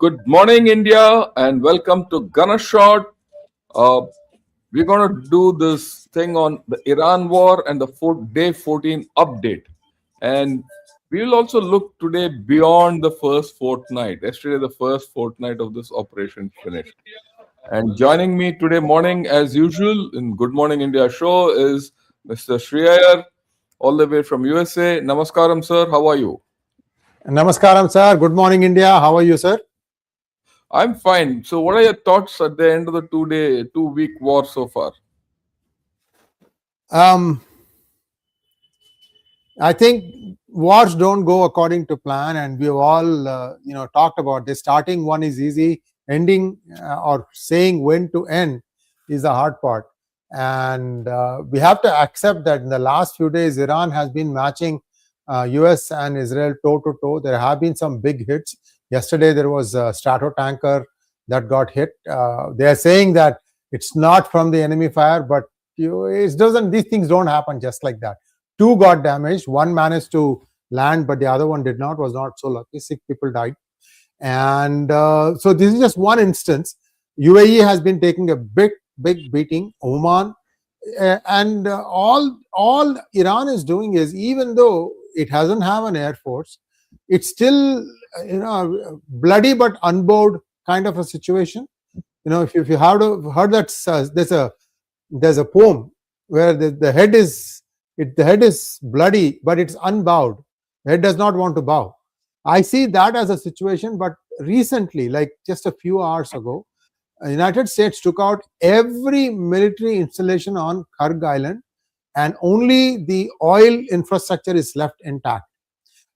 Good morning, India, and welcome to Gunner Shot. We're going to do this thing on the Iran war and the day 14 update. And we will also look today beyond the first fortnight. Yesterday, the first fortnight of this operation finished. And joining me today morning, as usual, in Good Morning India show is Mr. Sree Iyer, all the way from USA. Namaskaram, sir. How are you? Namaskaram, sir. Good morning, India. How are you, sir? I'm fine. So, what are your thoughts at the end of the 2-week war so far? I think wars don't go according to plan, and we've all, talked about this. Starting one is easy, ending or saying when to end is the hard part. And we have to accept that in the last few days, Iran has been matching US and Israel toe to toe. There have been some big hits. Yesterday, there was a stratotanker that got hit. They are saying that it's not from the enemy fire, but it doesn't. These things don't happen just like that. Two got damaged. One managed to land, but the other one did not. Was not so lucky. 6 people died, and so this is just one instance. UAE has been taking a big beating. Oman, and all Iran is doing is, even though it doesn't have an air force, it's still bloody but unbowed kind of a situation. If you have heard that there's a poem where the head is bloody but it's unbowed. The head does not want to bow. I see that as a situation. But recently, like just a few hours ago, the United States took out every military installation on Kharg Island, and only the oil infrastructure is left intact.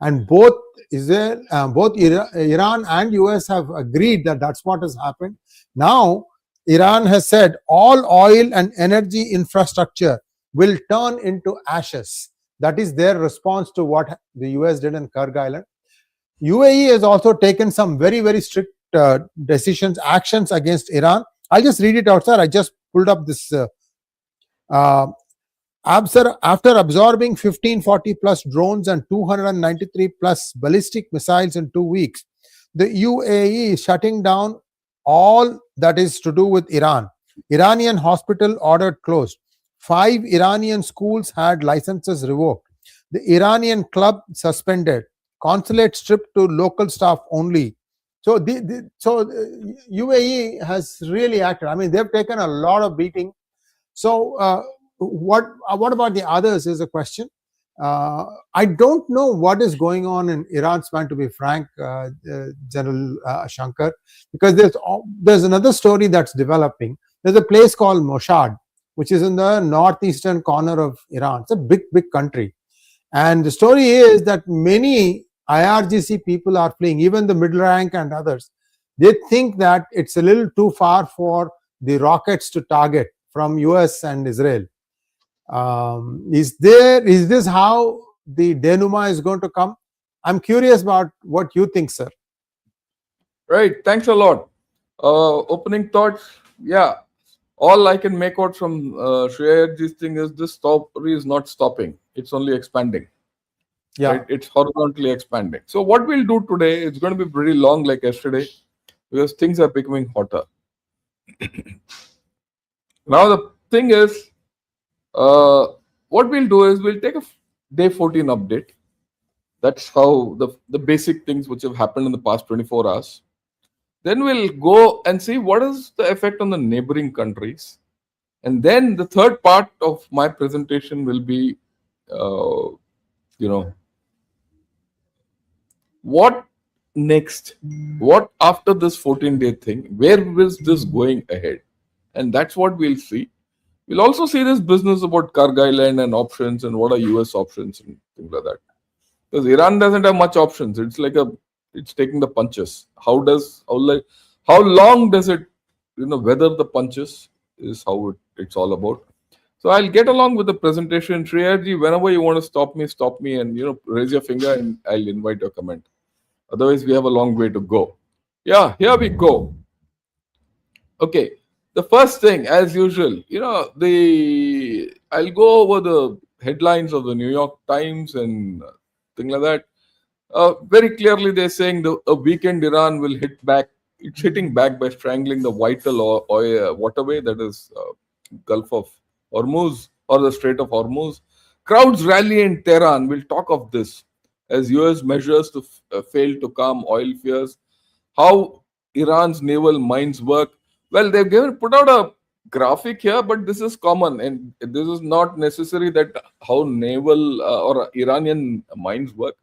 And both Iran and US have agreed that that's what has happened. Now, Iran has said all oil and energy infrastructure will turn into ashes. That is their response to what the US did in Kharg Island. UAE has also taken some very, very strict actions against Iran. I'll just read it out, sir. I just pulled up this. After absorbing 1540 plus drones and 293 plus ballistic missiles in 2 weeks, the UAE is shutting down all that is to do with Iran. Iranian hospital ordered closed. 5 Iranian schools had licenses revoked. The Iranian club suspended. Consulate stripped to local staff only. So UAE has really acted. I mean, they've taken a lot of beating. So what about the others is a question. I don't know what is going on in Iran, to be frank, General Shankar, because there's another story that's developing. There's a place called Moshad, which is in the northeastern corner of Iran. It's a big country. And the story is that many IRGC people are fleeing, even the middle rank and others. They think that it's a little too far for the rockets to target from US and Israel. Is this how the denouement is going to come? I'm curious about what you think, sir. Right. Thanks a lot. Opening thoughts. Yeah. All I can make out from Shreyarji's thing is this story is not stopping. It's only expanding. Yeah. Right? It's horizontally expanding. So what we'll do today, it's going to be pretty long like yesterday, because things are becoming hotter. Now the thing is, what we'll do is we'll take a day 14 update. That's how the basic things which have happened in the past 24 hours. Then we'll go and see what is the effect on the neighboring countries. And then the third part of my presentation will be, what next? What after this 14-day thing? Where is this going ahead? And that's what we'll see. We'll also see this business about Kharg Island and options and what are US options and things like that. Because Iran doesn't have much options. It's like it's taking the punches. How long does it, weather the punches is how it's all about. So I'll get along with the presentation. Shreyarji, whenever you want to stop me and, raise your finger and I'll invite your comment. Otherwise, we have a long way to go. Yeah, here we go. Okay. The first thing, as usual, I'll go over the headlines of the New York Times and things like that. Very clearly, they're saying a weakened Iran will hit back it's hitting back by strangling the vital oil waterway, that is Gulf of Hormuz or the Strait of Hormuz. Crowds rally in Tehran. We'll talk of this as US measures to fail to calm oil fears. How Iran's naval mines work. Well, they've put out a graphic here, but this is common, and this is not necessary that how naval or Iranian mines work.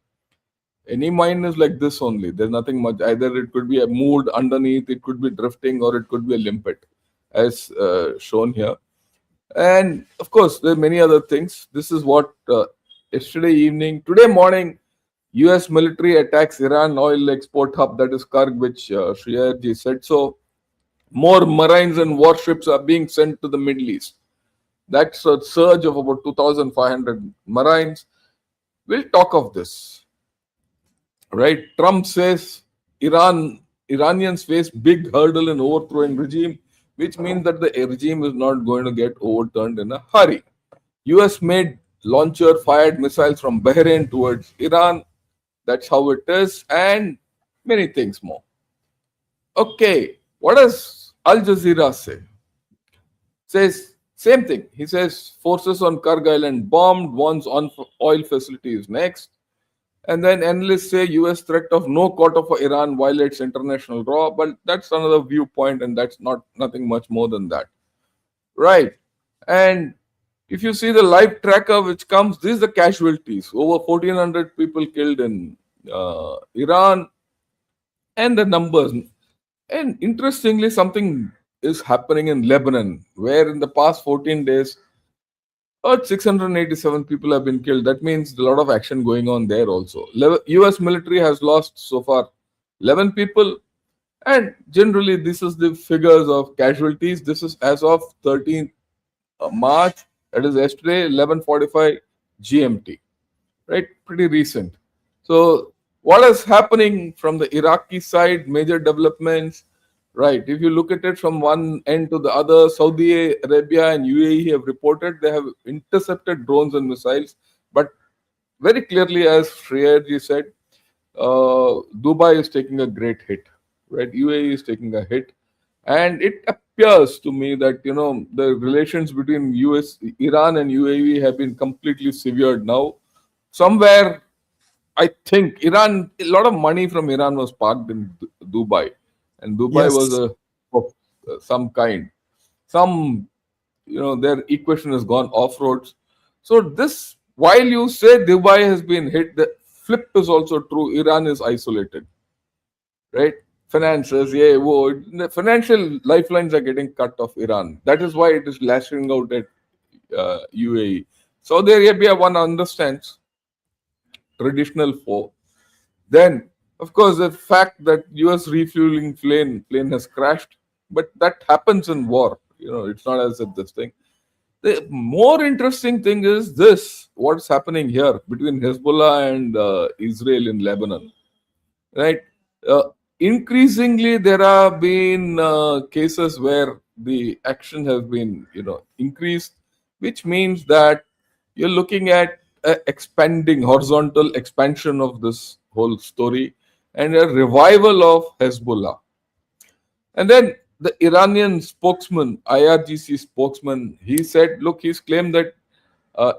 Any mine is like this only. There's nothing much. Either it could be a moved underneath, it could be drifting, or it could be a limpet, as shown here. And of course, there are many other things. This is what today morning, US military attacks Iran oil export hub, that is Kharg, which Shia Iraq said. So, more marines and warships are being sent to the Middle East. That's a surge of about 2,500 marines. We'll talk of this. Right? Trump says Iranians face big hurdle in overthrowing regime, which means that the regime is not going to get overturned in a hurry. US made launcher fired missiles from Bahrain towards Iran. That's how it is, and many things more. Okay, what does Al Jazeera say? Says same thing. He says forces on Kharg Island bombed, warns on oil facilities next. And then analysts say US threat of no quota for Iran violates international law, but that's another viewpoint, and that's nothing much more than that. Right. And if you see the live tracker which comes, these are the casualties. Over 1,400 people killed in Iran, and the numbers. And interestingly, something is happening in Lebanon, where in the past 14 days, 687 people have been killed. That means a lot of action going on there also. US military has lost so far 11 people. And generally, this is the figures of casualties. This is as of 13th March. That is yesterday, 11:45 GMT. Right? Pretty recent. So, what is happening from the Iraqi side? Major developments. Right. If you look at it from one end to the other, Saudi Arabia and UAE have reported they have intercepted drones and missiles. But very clearly, as Sree said, Dubai is taking a great hit. Right. UAE is taking a hit. And it appears to me that, the relations between Iran and UAE have been completely severed now. Somewhere, I think a lot of money from Iran was parked in Dubai. And Dubai was of some kind. Their equation has gone off roads. So this, while you say Dubai has been hit, the flip is also true. Iran is isolated, right? Finances, the financial lifelines are getting cut off Iran. That is why it is lashing out at UAE. Saudi Arabia, one understands, traditional foe. Then, of course, the fact that US refueling plane has crashed, but that happens in war. It's not as if this thing. The more interesting thing is this: what's happening here between Hezbollah and Israel in Lebanon, right? Increasingly, there have been cases where the action has been, increased, which means that you're looking at expanding horizontal expansion of this whole story and a revival of Hezbollah. And then the Iranian spokesman, IRGC spokesman, he said, look, he's claimed that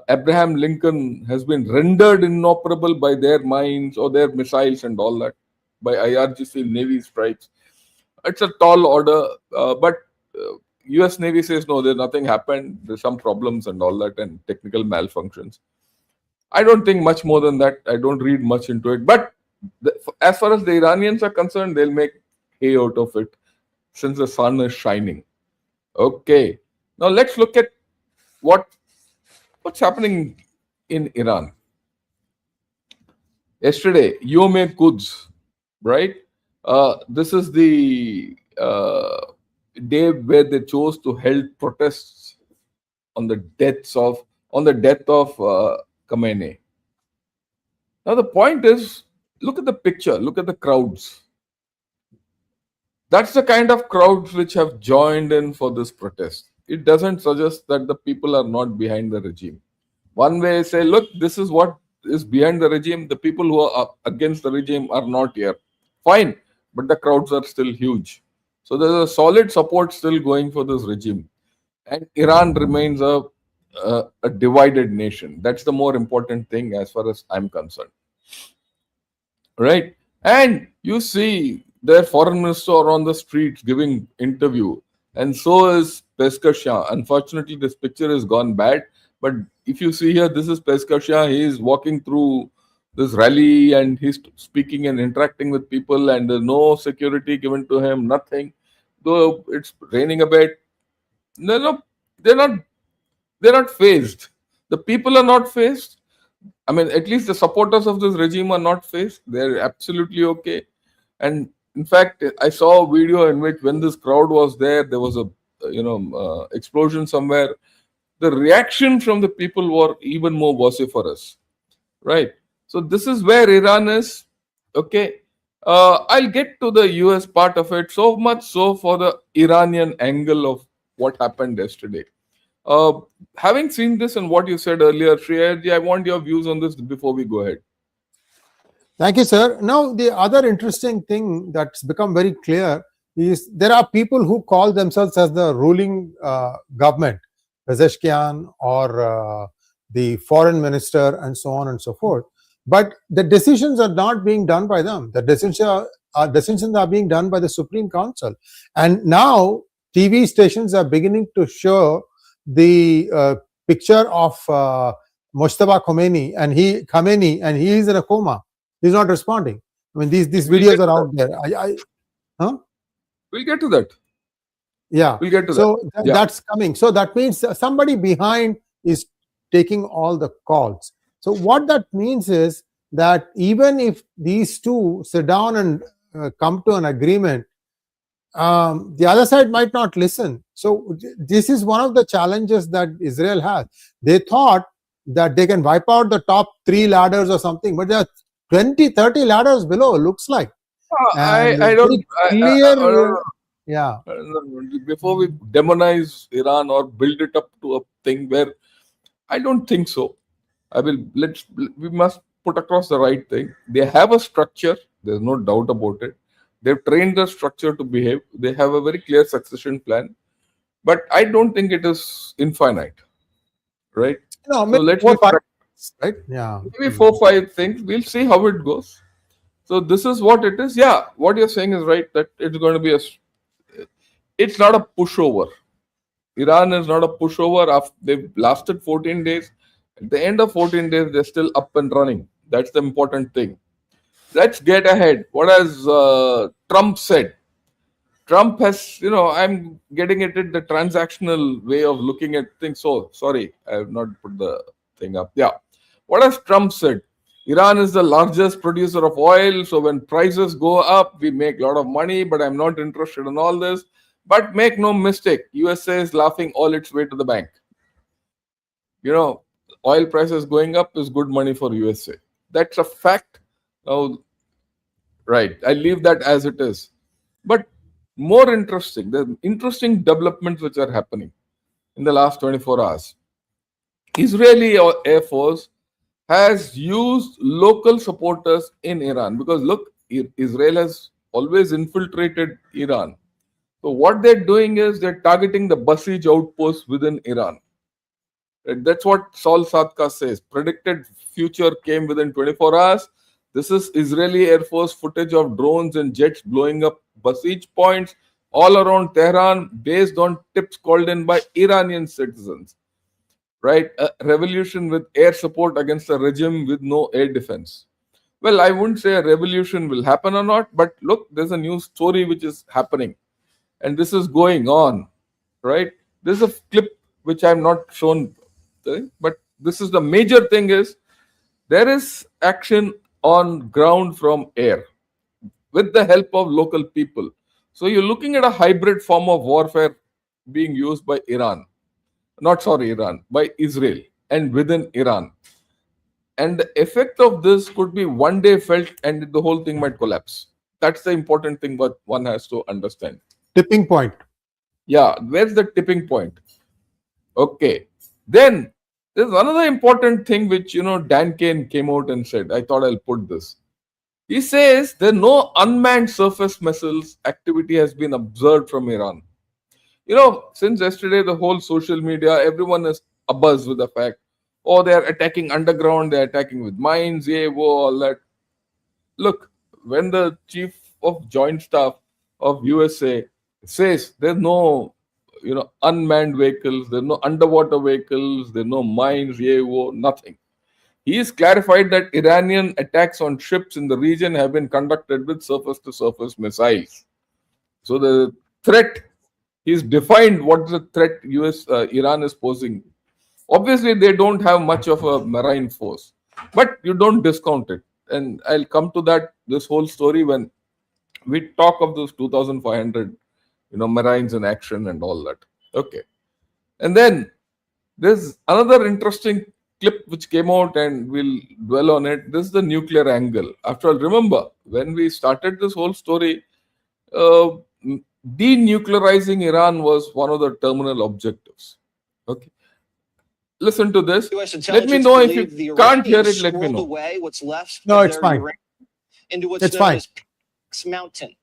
Abraham Lincoln has been rendered inoperable by their mines or their missiles and all that, by IRGC Navy strikes. It's a tall order, but US Navy says, no, there's nothing happened. There's some problems and all that and technical malfunctions. I don't think much more than that. I don't read much into it. But as far as the Iranians are concerned, they'll make hay out of it since the sun is shining. Okay. Now let's look at what's happening in Iran. Yesterday, 𝗂𝗍𝗄𝗆, right? This is the day where they chose to hold protests on the death of Khamenei. Now the point is, look at the picture, look at the crowds. That's the kind of crowds which have joined in for this protest. It doesn't suggest that the people are not behind the regime. One way say, look, this is what is behind the regime. The people who are against the regime are not here. Fine. but the crowds are still huge. So there's a solid support still going for this regime, and Iran remains a divided nation. That's the more important thing as far as I'm concerned, right? And you see their foreign minister are on the streets giving interview, and so is 𝗂𝗃𝗃𝗃. Unfortunately, this picture has gone bad, but if you see here, this is 𝗂𝗃𝗃𝗃. He is walking through this rally and he's speaking and interacting with people, and there's no security given to him, nothing. Though it's raining a bit, no, they're not they're not phased. The people are not phased. I mean, at least the supporters of this regime are not phased. They're absolutely okay. And in fact, I saw a video in which when this crowd was there was a explosion somewhere. The reaction from the people were even more vociferous, right? So this is where Iran is. Okay, I'll get to the US part of it. So much so for the Iranian angle of what happened yesterday. Uh, Having seen this and what you said earlier, Shree, I want your views on this before we go ahead. Thank you, sir. Now, the other interesting thing that's become very clear is there are people who call themselves as the ruling government, Pezeshkian or the foreign minister, and so on and so forth. But the decisions are not being done by them. The decisions are being done by the Supreme Council. And now TV stations are beginning to show the picture of Mujtaba Khomeini, and he is in a coma. He's not responding. I mean, these videos are out there. We'll get to that. Yeah. We'll get to so that. That's coming. So that means somebody behind is taking all the calls. So what that means is that even if these two sit down and come to an agreement, the other side might not listen. So this is one of the challenges that Israel has. They thought that they can wipe out the top 3 ladders or something, but there are 20, 30 ladders below, looks like. I don't. Yeah. Before we demonize Iran or build it up to a thing where I don't think so. We must put across the right thing. They have a structure. There's no doubt about it. They've trained the structure to behave. They have a very clear succession plan. But I don't think it is infinite. Right? No, so let's be right? Yeah. Maybe 4-5 things. We'll see how it goes. So this is what it is. Yeah, what you're saying is right, that it's going to be it's not a pushover. Iran is not a pushover. They've lasted 14 days. At the end of 14 days, they're still up and running. That's the important thing. Let's get ahead. What has Trump said? Trump has, I'm getting it in the transactional way of looking at things. So, sorry, I have not put the thing up. Yeah. What has Trump said? Iran is the largest producer of oil. So, when prices go up, we make a lot of money, but I'm not interested in all this. But make no mistake, USA is laughing all its way to the bank. Oil prices going up is good money for USA. That's a fact. Now, right, I leave that as it is. But more interesting, the interesting developments which are happening in the last 24 hours. Israeli Air Force has used local supporters in Iran because look, Israel has always infiltrated Iran. So what they're doing is they're targeting the Basij outposts within Iran. That's what 𝗁𝗪𝗂𝗃 says. Predicted future came within 24 hours. This is Israeli Air Force footage of drones and jets blowing up Basij points all around Tehran based on tips called in by Iranian citizens. Right? A revolution with air support against a regime with no air defense. Well, I wouldn't say a revolution will happen or not, but look, there's a new story which is happening. And this is going on. Right? This is a clip which I'm not shown, but this is the major thing is there is action on ground from air with the help of local people. So you're looking at a hybrid form of warfare being used by by Israel and within Iran. And the effect of this could be one day felt and the whole thing might collapse. That's the important thing what one has to understand. Tipping point. Yeah, where's the tipping point? Okay. Then there's another important thing which, Dan Kane came out and said, I thought I'll put this. He says there no unmanned surface missiles activity has been observed from Iran. Since yesterday, the whole social media, everyone is abuzz with the fact, oh, they are attacking underground, they are attacking with mines, yeah, whoa, all that. Look, when the chief of joint staff of USA says there's no, unmanned vehicles, there's no underwater vehicles, there's no mines, yeah, whoa, nothing. He has clarified that Iranian attacks on ships in the region have been conducted with surface-to-surface missiles. So the threat, he's defined what the threat Iran is posing. Obviously, they don't have much of a marine force, but you don't discount it. And I'll come to that, this whole story, when we talk of those 2,500, marines in action and all that. Okay. And then there's another interesting clip which came out, and we'll dwell on it. This is the nuclear angle. After all, remember, when we started this whole story, uh, denuclearizing Iran was one of the terminal objectives. Okay. Listen to this. Let me know if you can't hear it. Let me know. What's left No, it's fine. Into what's It's known fine. as Peaks Mountain,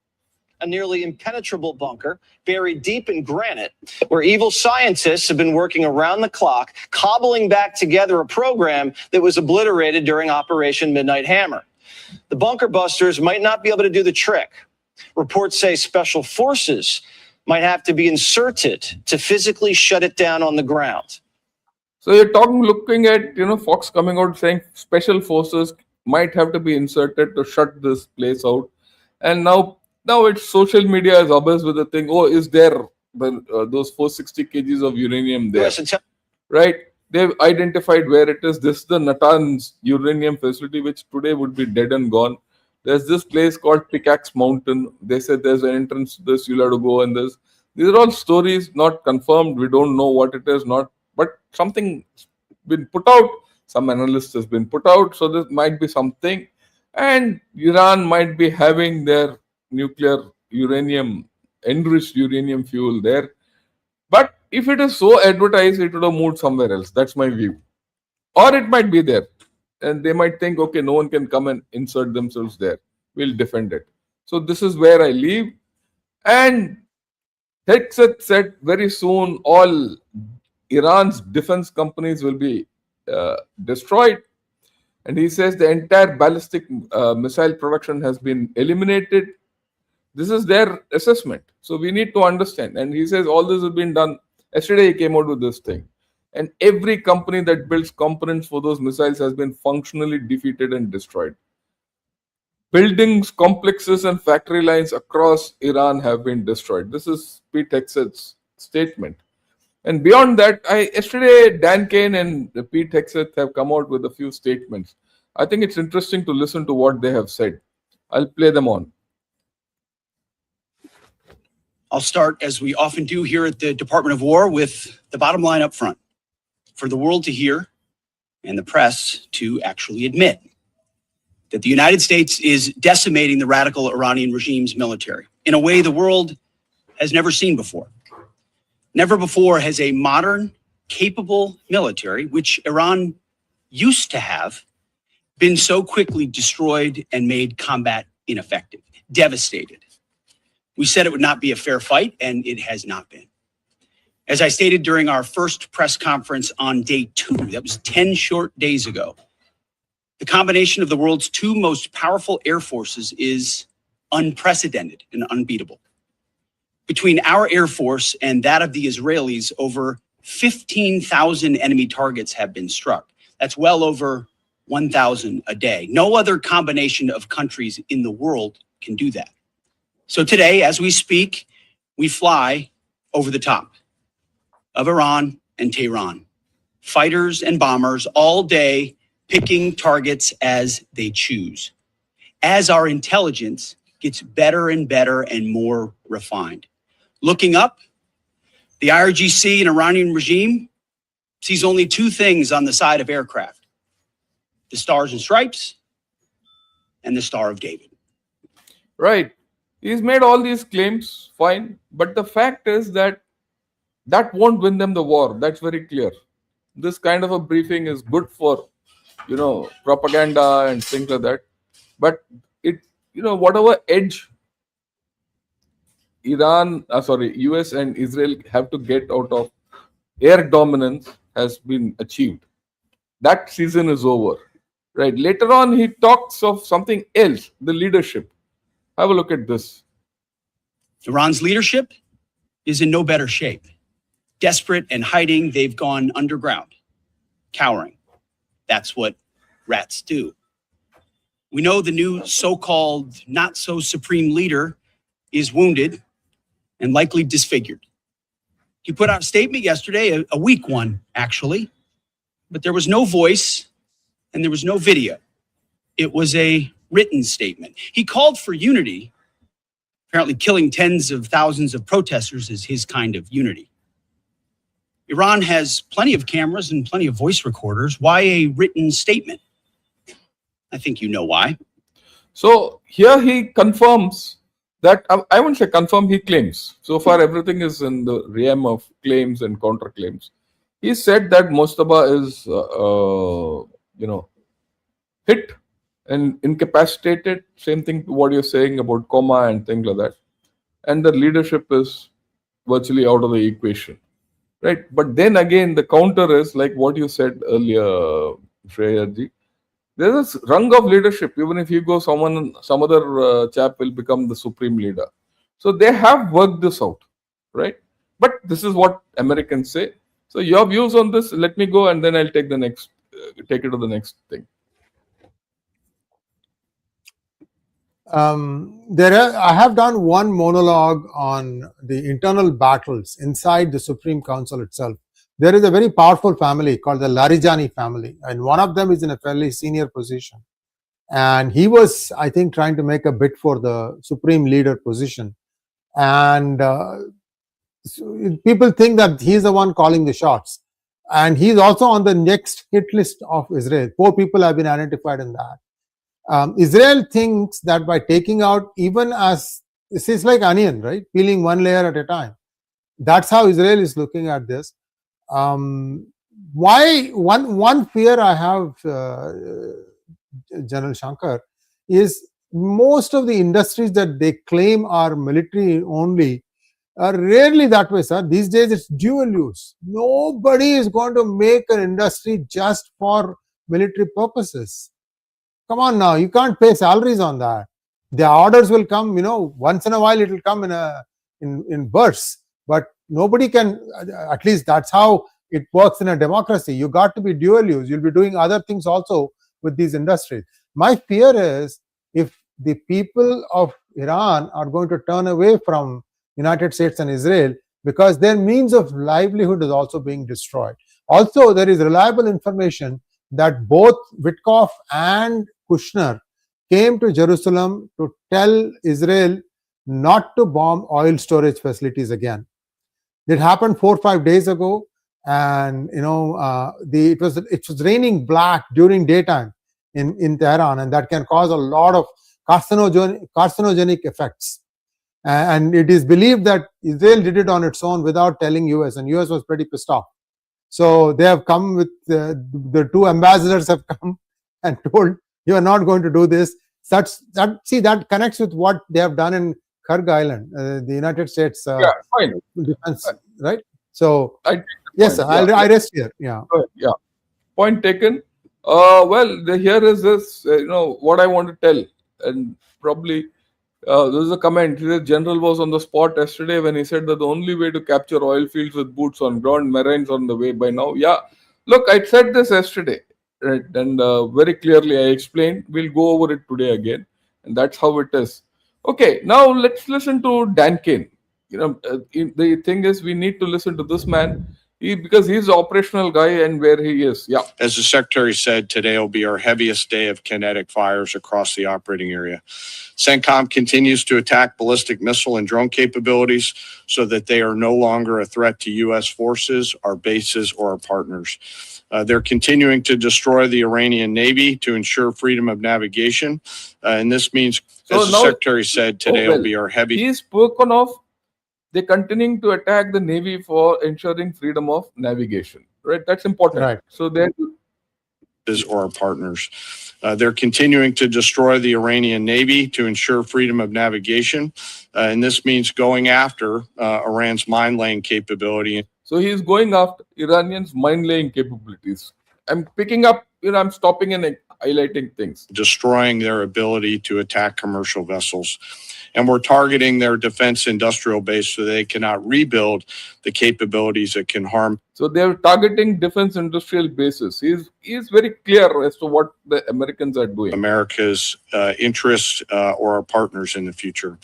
a nearly impenetrable bunker buried deep in granite, where evil scientists have been working around the clock, cobbling back together a program that was obliterated during Operation Midnight Hammer. The bunker busters might not be able to do the trick. Reports say special forces might have to be inserted to physically shut it down on the ground. So you're looking at, Fox coming out saying special forces might have to be inserted to shut this place out. And now it's social media is obsessed with the thing. Oh, is there those 460 kgs of uranium there? Right? They've identified where it is. This is the Natanz uranium facility, which today would be dead and gone. There's this place called Pickaxe Mountain. They said there's an entrance to this, you'll have to go, and this. These are all stories not confirmed. We don't know what it is, but something been put out. Some analyst has been put out. So this might be something. And Iran might be having their nuclear uranium, enriched uranium fuel there. But if it is so advertised, it would have moved somewhere else. That's my view. Or it might be there. And they might think, okay, no one can come and insert themselves there. We'll defend it. So this is where I leave. And Hegseth said very soon all Iran's defense companies will be destroyed. And he says the entire ballistic missile production has been eliminated. This is their assessment. So we need to understand. And he says all this has been done. Yesterday he came out with this thing. And every company that builds components for those missiles has been functionally defeated and destroyed. Buildings, complexes, and factory lines across Iran have been destroyed. This is Pete Hegseth's statement. And beyond that, yesterday Dan Kane and Pete Hegseth have come out with a few statements. I think it's interesting to listen to what they have said. I'll play them on. I'll start, as we often do here at the Department of War, with the bottom line up front. For the world to hear and the press to actually admit that the United States is decimating the radical Iranian regime's military in a way the world has never seen before. Never before has a modern, capable military, which Iran used to have, been so quickly destroyed and made combat ineffective, devastated. We said it would not be a fair fight, and it has not been. As I stated during our first press conference on day 2, that was 10 short days ago, the combination of the world's 2 most powerful air forces is unprecedented and unbeatable. Between our air force and that of the Israelis, over 15,000 enemy targets have been struck. That's well over 1,000 a day. No other combination of countries in the world can do that. So today, as we speak, we fly over the top of Iran and Tehran. Fighters and bombers all day, picking targets as they choose. As our intelligence gets better and better and more refined. Looking up, the IRGC and Iranian regime sees only 2 things on the side of aircraft: the stars and stripes and the Star of David. Right. He's made all these claims, fine. But the fact is that won't win them the war. That's very clear. This kind of a briefing is good for, propaganda and things like that. But it whatever edge US and Israel have to get out of air dominance has been achieved. That season is over. Right. Later on, he talks of something else, the leadership. Have a look at this. Iran's leadership is in no better shape. Desperate and hiding, they've gone underground, cowering. That's what rats do. We know the new so-called not-so-supreme leader is wounded and likely disfigured. He put out a statement yesterday, a weak one, actually, but there was no voice and there was no video. It was a written statement. He called for unity. Apparently killing tens of thousands of protesters is his kind of unity. Iran has plenty of cameras and plenty of voice recorders. Why a written statement? I think you know why. So here he confirms that, I wouldn't say confirm, he claims. So far everything is in the realm of claims and counterclaims. He said that Mojtaba is, hit and incapacitated. Same thing to what you're saying about coma and things like that. And the leadership is virtually out of the equation. Right. But then again, the counter is like what you said earlier, Shreyaji. There's a rung of leadership. Even if you go, some other chap will become the supreme leader. So they have worked this out. Right. But this is what Americans say. So your views on this, let me go and then I'll take it to the next thing. I have done one monologue on the internal battles inside the Supreme Council itself. There is a very powerful family called the Larijani family, and one of them is in a fairly senior position. And he was, I think, trying to make a bid for the supreme leader position. And so people think that he's the one calling the shots. And he's also on the next hit list of Israel. 4 people have been identified in that. Israel thinks that by taking out, even as this is like onion, right? Peeling one layer at a time. That's how Israel is looking at this. Why one fear I have, General Shankar, is most of the industries that they claim are military only are rarely that way, sir. These days it's dual use. Nobody is going to make an industry just for military purposes. Come on now, you can't pay salaries on that. The orders will come, once in a while it will come in bursts, but nobody can, at least that's how it works in a democracy. You got to be dual use. You'll be doing other things also with these industries. My fear is if the people of Iran are going to turn away from United States and Israel because their means of livelihood is also being destroyed. Also, there is reliable information that both Witkoff and Kushner came to Jerusalem to tell Israel not to bomb oil storage facilities again. It happened 4 or 5 days ago, and it was raining black during daytime in Tehran, and that can cause a lot of carcinogenic effects. And it is believed that Israel did it on its own without telling US, and US was pretty pissed off. So they have come with the 2 ambassadors have come and told you are not going to do this. That connects with what they have done in Kharg Island, the United States defense, right? So yes, sir, I rest here. Yeah. Point taken. Here is this. What I want to tell, and probably this is a comment. The general was on the spot yesterday when he said that the only way to capture oil fields with boots on ground, marines on the way by now. Yeah, look, I said this yesterday, right? And very clearly I explained. We'll go over it today again, and that's how it is. Okay, now let's listen to Dan Kane. The thing is, we need to listen to this man. Because he's the operational guy and where he is. Yeah. As the Secretary said, today will be our heaviest day of kinetic fires across the operating area. CENTCOM continues to attack ballistic missile and drone capabilities so that they are no longer a threat to U.S. forces, our bases, or our partners. They're continuing to destroy the Iranian Navy to ensure freedom of navigation. And this means, as the Secretary said, today will be our heavy... He's spoken of they're continuing to attack the Navy for ensuring freedom of navigation. Right? That's important. Right. So then, or our partners. They're continuing to destroy the Iranian Navy to ensure freedom of navigation. And this means going after Iran's mine-laying capability. So he is going after Iranians' mine-laying capabilities. I'm picking up, I'm stopping and highlighting things. Destroying their ability to attack commercial vessels. And we're targeting their defense industrial base so they cannot rebuild the capabilities that can harm. So they're targeting defense industrial bases. He is very clear as to what the Americans are doing. America's interests or our partners in the future.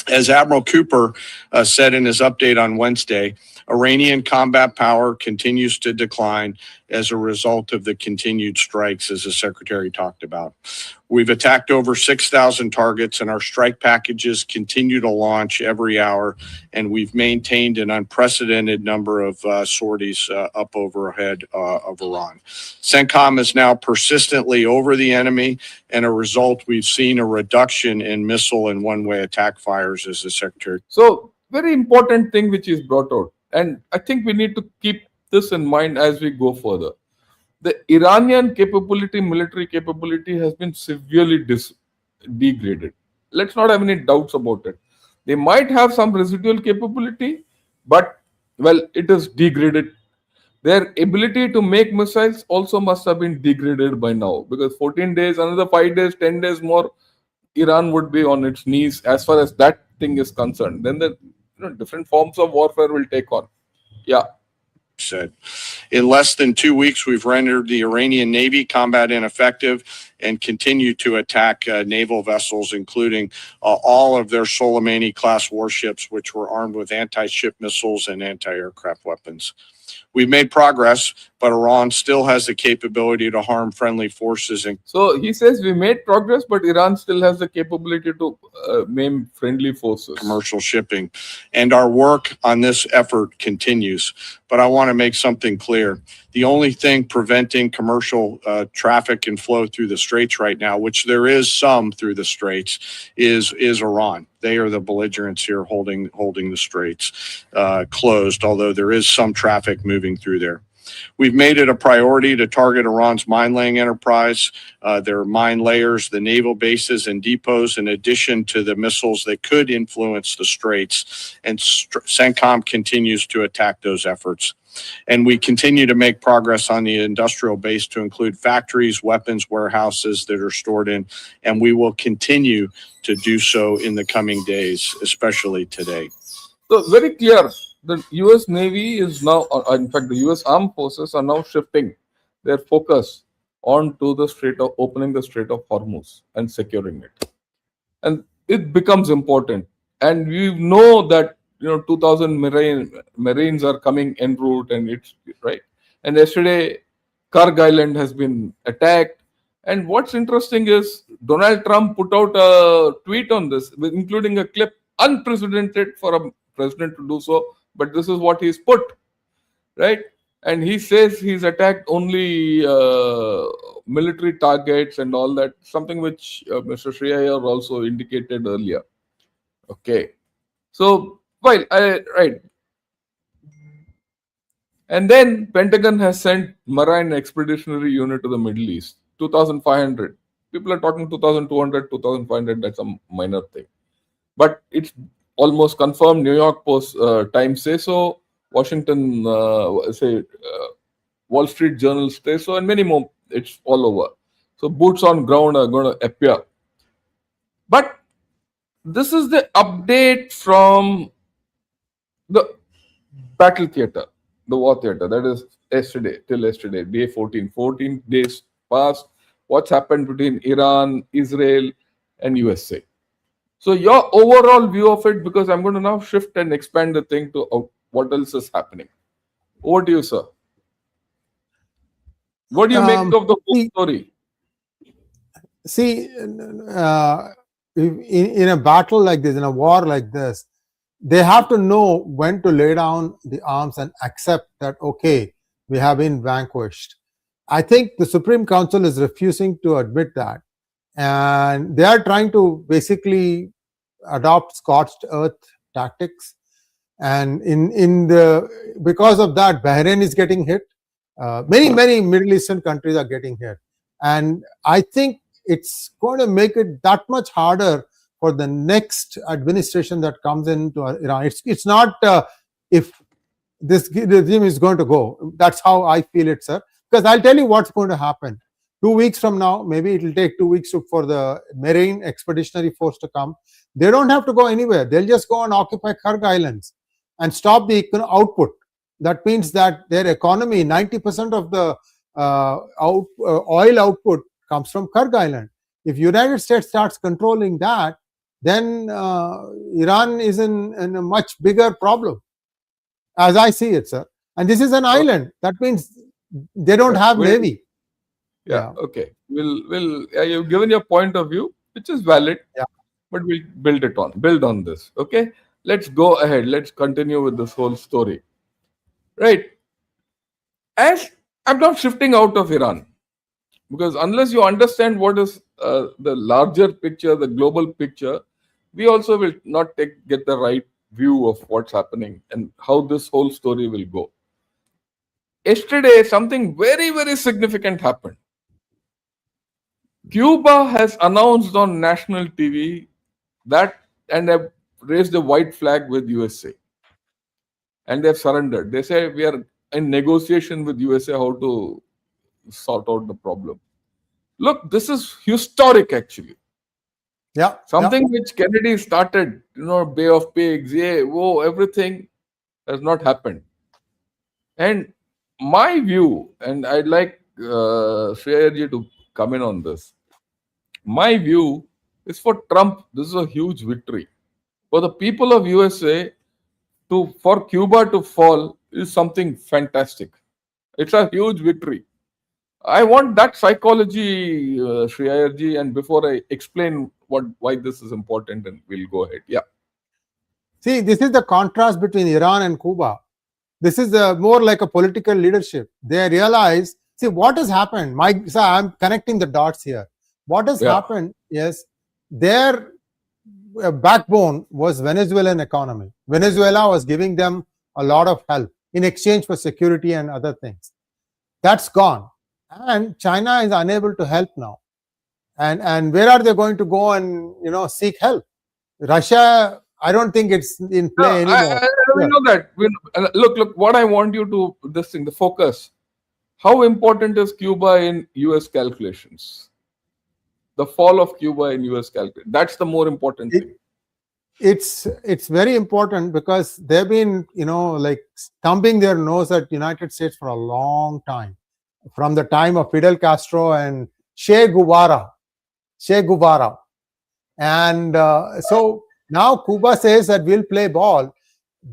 As Admiral Cooper said in his update on Wednesday, Iranian combat power continues to decline as a result of the continued strikes, as the Secretary talked about. We've attacked over 6,000 targets, and our strike packages continue to launch every hour, and we've maintained an unprecedented number of sorties up overhead of Iran. CENTCOM is now persistently over the enemy, and a result, we've seen a reduction in missile and one-way attack fires, as the Secretary. So, very important thing which is brought out, and I think we need to keep this in mind as we go further. The Iranian capability, military capability, has been severely degraded. Let's not have any doubts about it. They might have some residual capability, but, well, it is degraded. Their ability to make missiles also must have been degraded by now, because 14 days, another 5 days, 10 days more, Iran would be on its knees as far as that thing is concerned. Then the different forms of warfare will take on. Yeah. Said. In less than 2 weeks, we've rendered the Iranian Navy combat ineffective and continue to attack naval vessels, including all of their Soleimani-class warships, which were armed with anti-ship missiles and anti-aircraft weapons. We've made progress, but Iran still has the capability to harm friendly forces. So he says we made progress, but Iran still has the capability to maim friendly forces. Commercial shipping. And our work on this effort continues. But I want to make something clear. The only thing preventing commercial traffic and flow through the straits right now, which there is some through the straits, is Iran. They are the belligerents here holding the straits closed, although there is some traffic moving through there. We've made it a priority to target Iran's mine-laying enterprise, their mine layers, the naval bases and depots, in addition to the missiles that could influence the straits. And CENTCOM continues to attack those efforts. And we continue to make progress on the industrial base to include factories, weapons, warehouses that are stored in, and we will continue to do so in the coming days, especially today. So very clear, the US Navy is now, in fact, the US Armed Forces are now shifting their focus onto the opening the Strait of Hormuz and securing it. And it becomes important. And we know that 2,000 Marines are coming en route, and it's right. And yesterday, Kharg Island has been attacked. And what's interesting is Donald Trump put out a tweet on this, including a clip, unprecedented for a president to do so. But this is what he's put, right? And he says he's attacked only military targets and all that, something which Mr. Shia Iraq also indicated earlier. Okay. So, right. And then Pentagon has sent Marine Expeditionary Unit to the Middle East, 2,500. People are talking 2,200, 2,500. That's a minor thing. But it's almost confirmed. New York Post Times say so. Washington, Wall Street Journal say so, and many more. It's all over. So boots on ground are going to appear. But this is the update from the battle theater, the war theater. That is till yesterday, day 14. 14 days past. What's happened between Iran, Israel, and USA. So your overall view of it, because I'm going to now shift and expand the thing to what else is happening. Over to you, sir. What do you make of the whole story? See, in a battle like this, in a war like this, they have to know when to lay down the arms and accept that, okay, we have been vanquished. I think the Supreme Council is refusing to admit that. And they are trying to basically adopt scorched earth tactics. And because of that, Bahrain is getting hit. Many Middle Eastern countries are getting hit, and I think it's going to make it that much harder for the next administration that comes into Iran. It's not if this regime is going to go. That's how I feel it, sir. Because I'll tell you what's going to happen. 2 weeks from now, maybe it will take 2 weeks for the Marine Expeditionary Force to come. They don't have to go anywhere. They'll just go and occupy Kharg Islands and stop the output. That means that their economy, 90% of the oil output comes from Kharg Island. If United States starts controlling that, then Iran is in a much bigger problem, as I see it, sir. And this is an island. That means they don't have navy. Yeah. Okay. You've given your point of view, which is valid. Yeah. But we'll build on this. Okay. Let's go ahead. Let's continue with this whole story. Right. As I'm not shifting out of Iran, because unless you understand what is the larger picture, the global picture, we also will not get the right view of what's happening and how this whole story will go. Yesterday, something very, very significant happened. Cuba has announced on national TV that, and have raised a white flag with USA. And they've surrendered. They say we are in negotiation with USA how to sort out the problem. Look, this is historic actually. Yeah. Something which Kennedy started, Bay of Pigs, everything has not happened. And my view, and I'd like Shreyarji to come in on this. My view is for Trump, this is a huge victory. For the people of USA, for Cuba to fall is something fantastic. It's a huge victory. I want that psychology, Shreyarji, and before I explain why this is important, and we'll go ahead. Yeah. See, this is the contrast between Iran and Cuba. This is more like a political leadership. They realize, see, what has happened. I'm connecting the dots here. What has happened is their backbone was Venezuelan economy. Venezuela was giving them a lot of help in exchange for security and other things. That's gone. And China is unable to help now. And where are they going to go and seek help? Russia, I don't think it's in play anymore. We know that. Look, what I want you to, the focus. How important is Cuba in US calculations? The fall of Cuba in US calculations. That's the more important thing. It's very important because they've been, thumbing their nose at United States for a long time. From the time of Fidel Castro and 𝗁𝗂𝗋𝗄𝗆. And so now Cuba says that we'll play ball.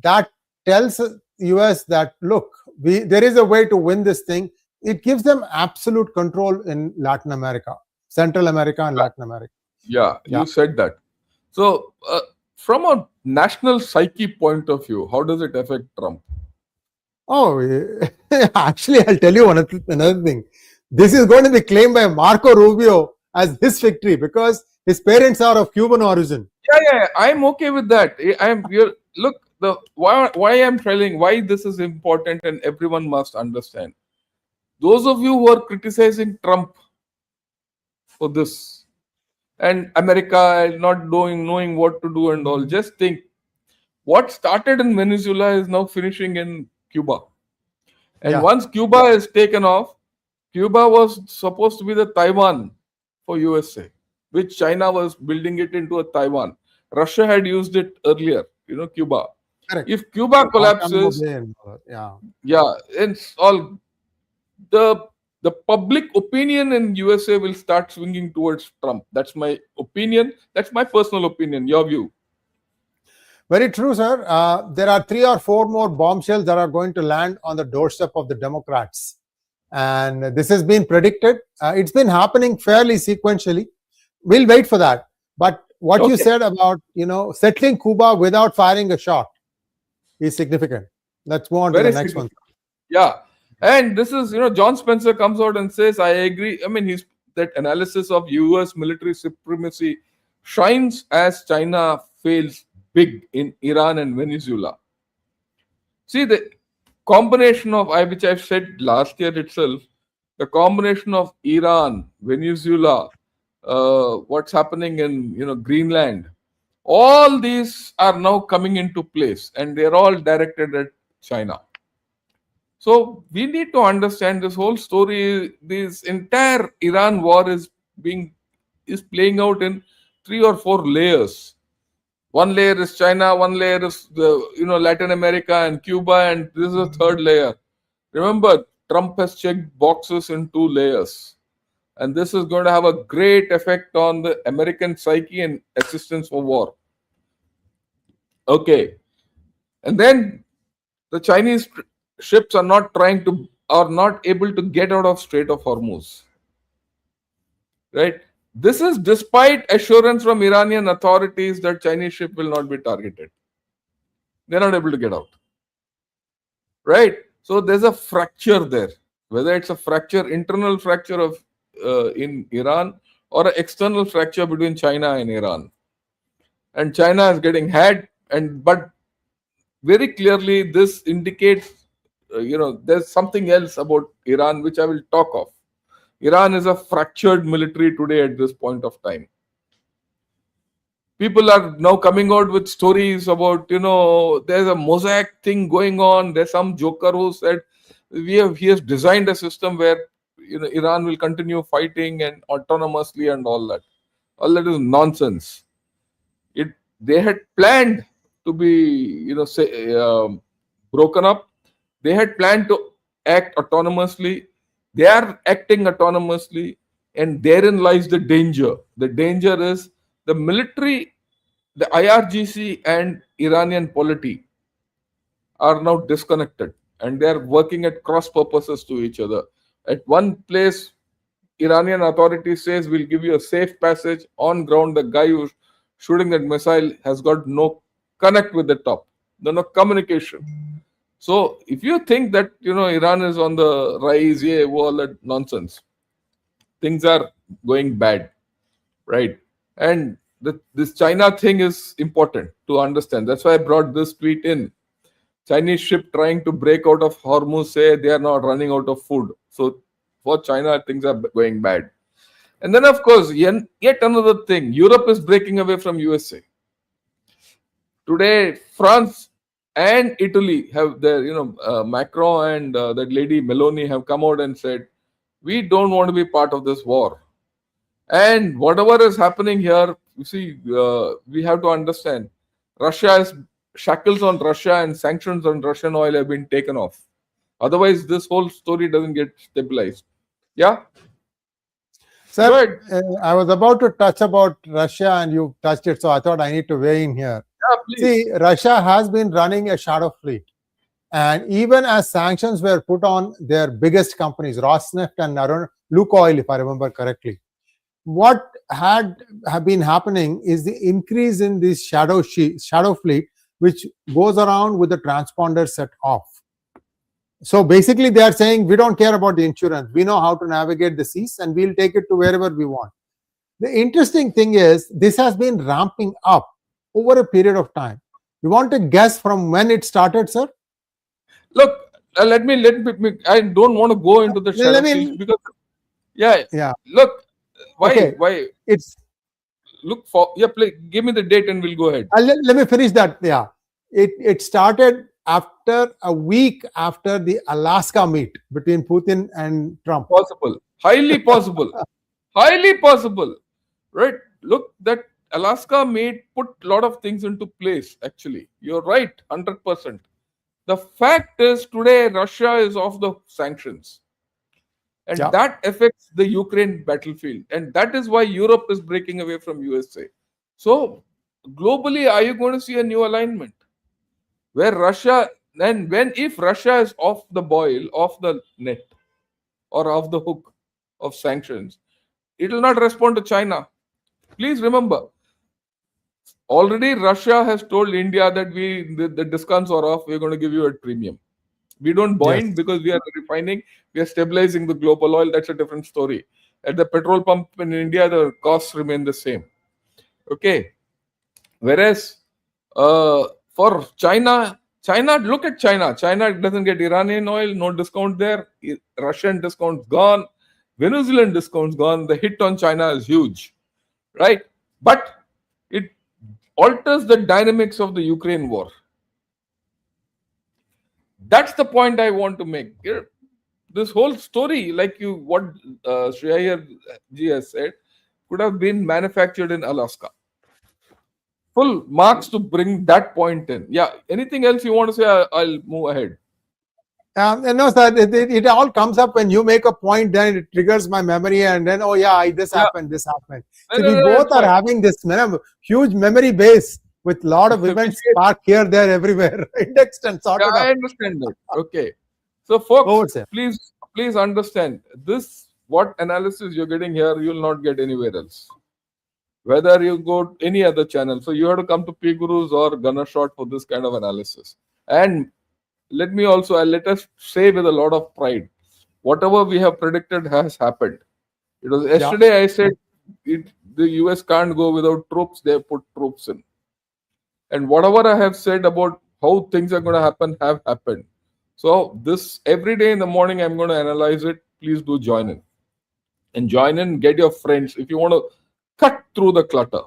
That tells US that, look, there is a way to win this thing. It gives them absolute control in Latin America, Central America and Latin America. Yeah, you said that. So from a national psyche point of view, how does it affect Trump? Oh, actually, I'll tell you another thing. This is going to be claimed by Marco Rubio as his victory because his parents are of Cuban origin. Yeah, I'm okay with that. Why I'm telling why this is important and everyone must understand. Those of you who are criticizing Trump for this and America not knowing what to do and all, just think what started in Venezuela is now finishing in Cuba. And once Cuba is taken off, Cuba was supposed to be the Taiwan for USA, which China was building it into a Taiwan. Russia had used it earlier, Cuba. Correct. If Cuba collapses, it's all the public opinion in USA will start swinging towards Trump. That's my opinion. That's my personal opinion. Your view? Very true, sir. There are 3 or 4 more bombshells that are going to land on the doorstep of the Democrats. And this has been predicted. It's been happening fairly sequentially. We'll wait for that. But what you said about, settling Cuba without firing a shot is significant. Let's move on to the next one. Yeah. And this is, John Spencer comes out and says, I agree. I mean, that analysis of US military supremacy shines as China fails big in Iran and Venezuela. See, the combination of, which I've said last year itself, the combination of Iran, Venezuela, what's happening in Greenland, all these are now coming into place, and they're all directed at China. So we need to understand this whole story. This entire Iran war is playing out in 3 or 4 layers. One layer is China, one layer is the Latin America and Cuba, and this is a third layer. Remember, Trump has checked boxes in 2 layers, and this is going to have a great effect on the American psyche and assistance for war. Okay, and then the Chinese ships are not able to get out of Strait of Hormuz. Right? This is despite assurance from Iranian authorities that Chinese ship will not be targeted. They're not able to get out. Right? So there's a fracture there. Whether it's a fracture, internal fracture of in Iran, or an external fracture between China and Iran. And China is getting had, but very clearly this indicates there's something else about Iran which I will talk of. Iran is a fractured military today at this point of time. People are now coming out with stories about, there's a mosaic thing going on. There's some joker who said he has designed a system where Iran will continue fighting and autonomously and all that. All that is nonsense. They had planned to be broken up. They had planned to act autonomously. They are acting autonomously, and therein lies the danger. The danger is the military, the IRGC and Iranian polity are now disconnected, and they are working at cross purposes to each other. At one place, Iranian authorities says we'll give you a safe passage. On ground, the guy who's shooting that missile has got no connect with the top, no communication. So if you think that Iran is on the rise, all that nonsense, things are going bad, right? And this China thing is important to understand. That's why I brought this tweet in. Chinese ship trying to break out of Hormuz say they are not running out of food. So for China, things are going bad. And then, of course, yet another thing, Europe is breaking away from USA. Today, France and Italy have their, Macron and that lady Meloni have come out and said, we don't want to be part of this war. And whatever is happening here, you see, we have to understand, shackles on Russia and sanctions on Russian oil have been taken off. Otherwise, this whole story doesn't get stabilized. Yeah? Sir, I was about to touch about Russia and you touched it, so I thought I need to weigh in here. Yeah, please. See, Russia has been running a shadow fleet. And even as sanctions were put on their biggest companies, Rosneft and Lukoil, if I remember correctly, what have been happening is the increase in this shadow fleet, which goes around with the transponder set off. So basically, they are saying, we don't care about the insurance. We know how to navigate the seas and we'll take it to wherever we want. The interesting thing is, this has been ramping up over a period of time. You want to guess from when it started, sir? Look, let me. I don't want to go into the shadow fleet because, yeah. Look, why? Okay. Why? It's look for give me the date and we'll go ahead. Let me finish that. Yeah, it started after a week after the Alaska meet between Putin and Trump. Possible, highly possible, highly possible. Right? Look, that Alaska meet put a lot of things into place. Actually, you're right, 100%. The fact is, today Russia is off the sanctions. And that affects the Ukraine battlefield. And that is why Europe is breaking away from USA. So, globally, are you going to see a new alignment? Where Russia, and if Russia is off the boil, off the net, or off the hook of sanctions, it will not respond to China. Please remember, already Russia has told India that the discounts are off, we're going to give you a premium. We don't bind because we are refining, we are stabilizing the global oil. That's a different story. At the petrol pump in India, the costs remain the same. Okay. Whereas for China, China, look at China. China doesn't get Iranian oil, no discount there. Russian discount's gone. Venezuelan discount's gone. The hit on China is huge, right? But it alters the dynamics of the Ukraine war. That's the point I want to make. This whole story, like what Shia Iraq has said, could have been manufactured in Alaska. Full marks to bring that point in. Yeah. Anything else you want to say? I'll move ahead. No, sir. It all comes up when you make a point, then it triggers my memory, and then this happened, this happened. So we both are having this huge memory base with a lot of events spark here, there, everywhere, indexed and sorted out. I understand that. Okay. So, folks, please understand this. What analysis you're getting here, you'll not get anywhere else. Whether you go to any other channel. So you have to come to P Gurus or Gunnershot for this kind of analysis. And let us say with a lot of pride, whatever we have predicted has happened. It was yesterday I said the US can't go without troops. They have put troops in. And whatever I have said about how things are going to happen have happened. So this every day in the morning I'm going to analyze it. Please do join in. And join in, get your friends. If you want to cut through the clutter.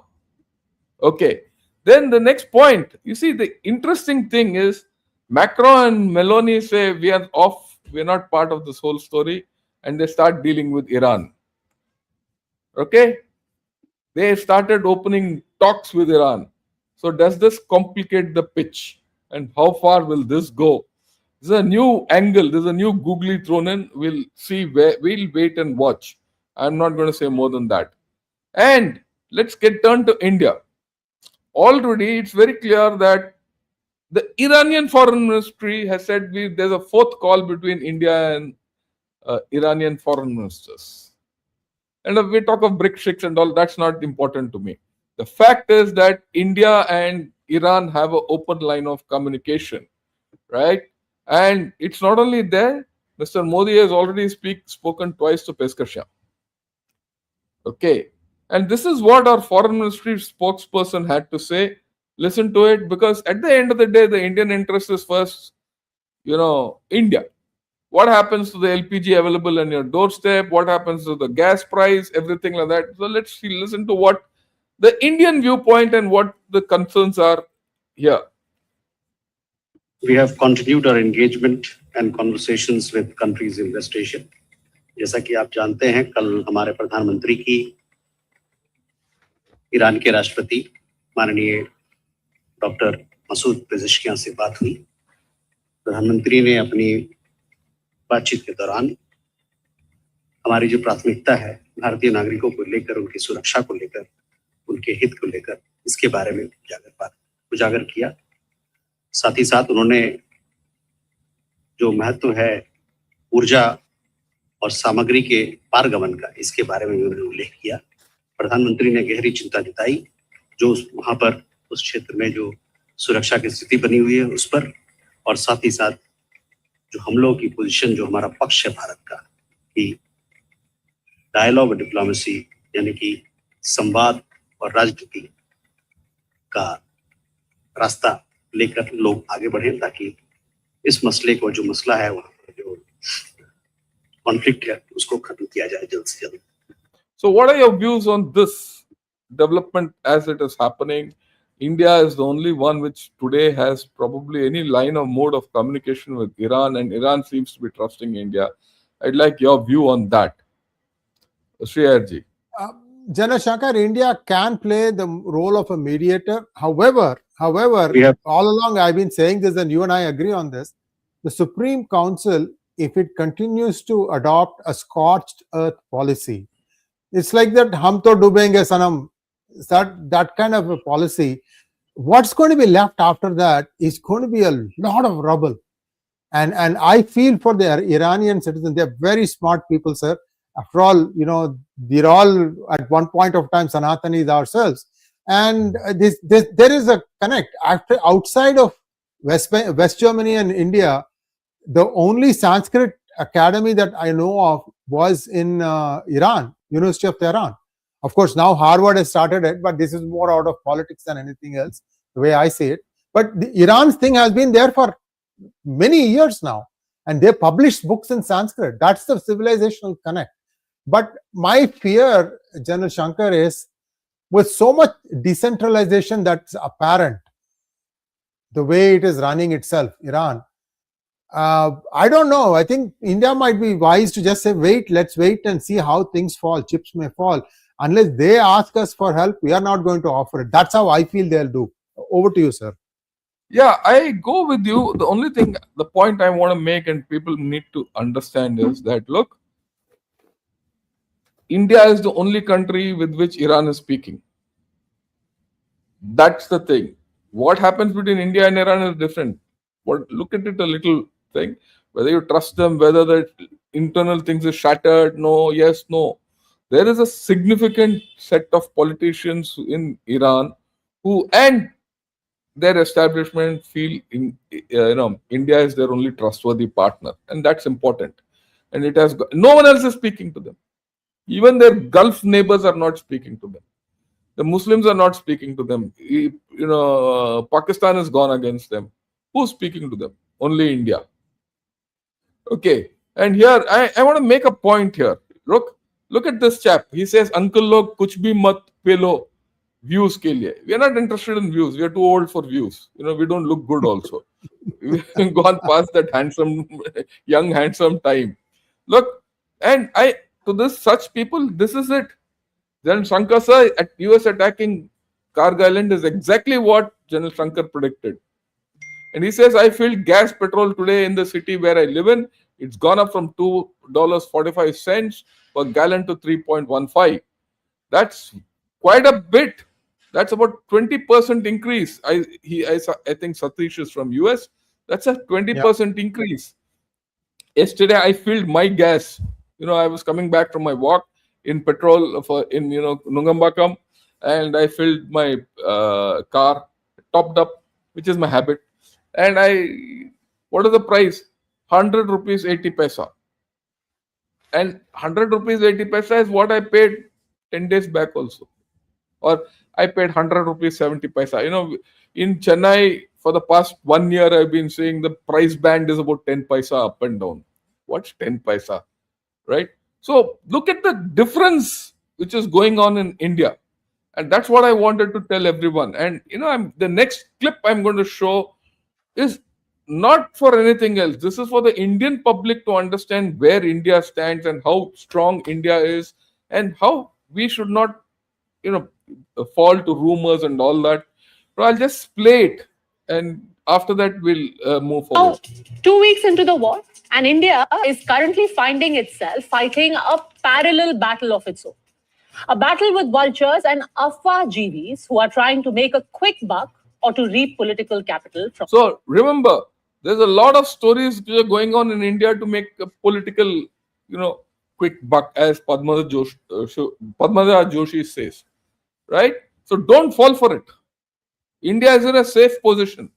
Okay. Then the next point, you see, the interesting thing is Macron and Meloni say we are off, we're not part of this whole story, and they start dealing with Iran. Okay? They started opening talks with Iran. So does this complicate the pitch? And how far will this go? There's a new angle, there's a new googly thrown in. We'll see where we'll wait and watch. I'm not going to say more than that. And let's turn to India. Already, it's very clear that the Iranian foreign ministry has said there's a fourth call between India and Iranian foreign ministers. And we talk of BRICS and all, that's not important to me. The fact is that India and Iran have an open line of communication, right? And it's not only there, Mr. Modi has already spoken twice to 𝗱𝗃𝗄𝘆. Okay. And this is what our foreign ministry spokesperson had to say. Listen to it, because at the end of the day, the Indian interest is first, India. What happens to the LPG available on your doorstep? What happens to the gas price? Everything like that. So let's listen to what the Indian viewpoint and what the concerns are here. We have continued our engagement and conversations with countries in West Asia. जैसा कि आप जानते हैं, कल हमारे प्रधानमंत्री की Iran के राष्ट्रपति माननीय डॉक्टर मसूद पेज़ेश्कियान से बात हुई। प्रधानमंत्री ने अपनी बातचीत के दौरान हमारी जो प्राथमिकता है भारतीय नागरिकों को लेकर, उनकी सुरक्षा को लेकर, उनके हित को लेकर, इसके बारे में उजागर किया। साथ ही साथ उन्होंने जो महत्व है ऊर्जा और सामग्री के पारगमन का, इसके बारे में उन्होंने उल्लेख किया। प्रधानमंत्री ने गहरी चिंता जताई जो वहां पर उस क्षेत्र में जो सुरक्षा की स्थिति बनी हुई है उस पर, और साथ ही साथ जो हम लोग की पोजीशन, जो हमारा पक्ष है भारत का, कि डायलॉग और डिप्लोमेसी यानी कि संवाद और राजनीति का रास्ता लेकर लोग आगे बढ़े, ताकि इस मसले को, जो मसला है वहाँ पर जो कॉन्फ्लिक्ट है, उसको खत्म किया जाए जल्द से जल्द। So what are your views on this development as it is happening? India is the only one which today has probably any line of mode of communication with Iran, and Iran seems to be trusting India. I'd like your view on that. Sree Iraq. General Shankar, India can play the role of a mediator. However, all along I've been saying this, and you and I agree on this. The Supreme Council, if it continues to adopt a scorched earth policy, it's like that "hum to dubenge sanam," that kind of a policy. What's going to be left after that is going to be a lot of rubble. And I feel for the Iranian citizens. They're very smart people, sir. After all, we're all at one point of time Sanatanis ourselves. And there is a connect. Outside of West Germany and India, the only Sanskrit academy that I know of was in Iran, University of Tehran. Of course, now Harvard has started it, but this is more out of politics than anything else, the way I see it. But Iran's thing has been there for many years now, and they publish books in Sanskrit. That's the civilizational connect. But my fear, General Shankar, is with so much decentralization that's apparent, the way it is running itself, Iran, I don't know. I think India might be wise to just say, wait, let's wait and see how things fall. Chips may fall. Unless they ask us for help, we are not going to offer it. That's how I feel they'll do. Over to you, sir. Yeah, I go with you. The only thing, the point I want to make and people need to understand is that, look, India is the only country with which Iran is speaking. That's the thing. What happens between India and Iran is different. But look at it a little thing. Whether you trust them, whether the internal things is shattered, no, yes, no. There is a significant set of politicians in Iran who and their establishment feel India is their only trustworthy partner, and that's important. And it has no one else is speaking to them. Even their Gulf neighbors are not speaking to them. The Muslims are not speaking to them. Pakistan has gone against them. Who's speaking to them? Only India. Okay. And here, I want to make a point here. Look at this chap. He says, Uncle log kuch bhi mat pelo views ke liye. We are not interested in views. We are too old for views. We don't look good also. We've gone past that young, handsome time. Look, and to such people, this is it. General Shankar sir, at US attacking Kharg Island is exactly what General Shankar predicted. And he says, I filled gas petrol today in the city where I live in. It's gone up from $2.45 per gallon to 3.15. That's quite a bit. That's about 20% increase. I think Satish is from US. That's a 20% increase. Yesterday, I filled my gas. I was coming back from my walk in petrol in 𝗬𝗏𝗂𝗃𝗃, and I filled my car, topped up, which is my habit. And what is the price? 100 rupees 80 paisa. And 100 rupees 80 paisa is what I paid 10 days back also. Or I paid 100 rupees 70 paisa. In Chennai, for the past 1 year, I've been saying the price band is about 10 paisa up and down. What's 10 paisa? Right? So look at the difference which is going on in India. And that's what I wanted to tell everyone. And the next clip I'm going to show is not for anything else. This is for the Indian public to understand where India stands and how strong India is and how we should not, fall to rumors and all that. So I'll just play it, and after that we'll move forward. 2 weeks into the war, and India is currently finding itself fighting a parallel battle of its own. A battle with vultures and 𝗱𝗏 who are trying to make a quick buck or to reap political capital from. So remember, there's a lot of stories which are going on in India to make a political, quick buck, as Padmaja Joshi says, right? So don't fall for it. India is in a safe position,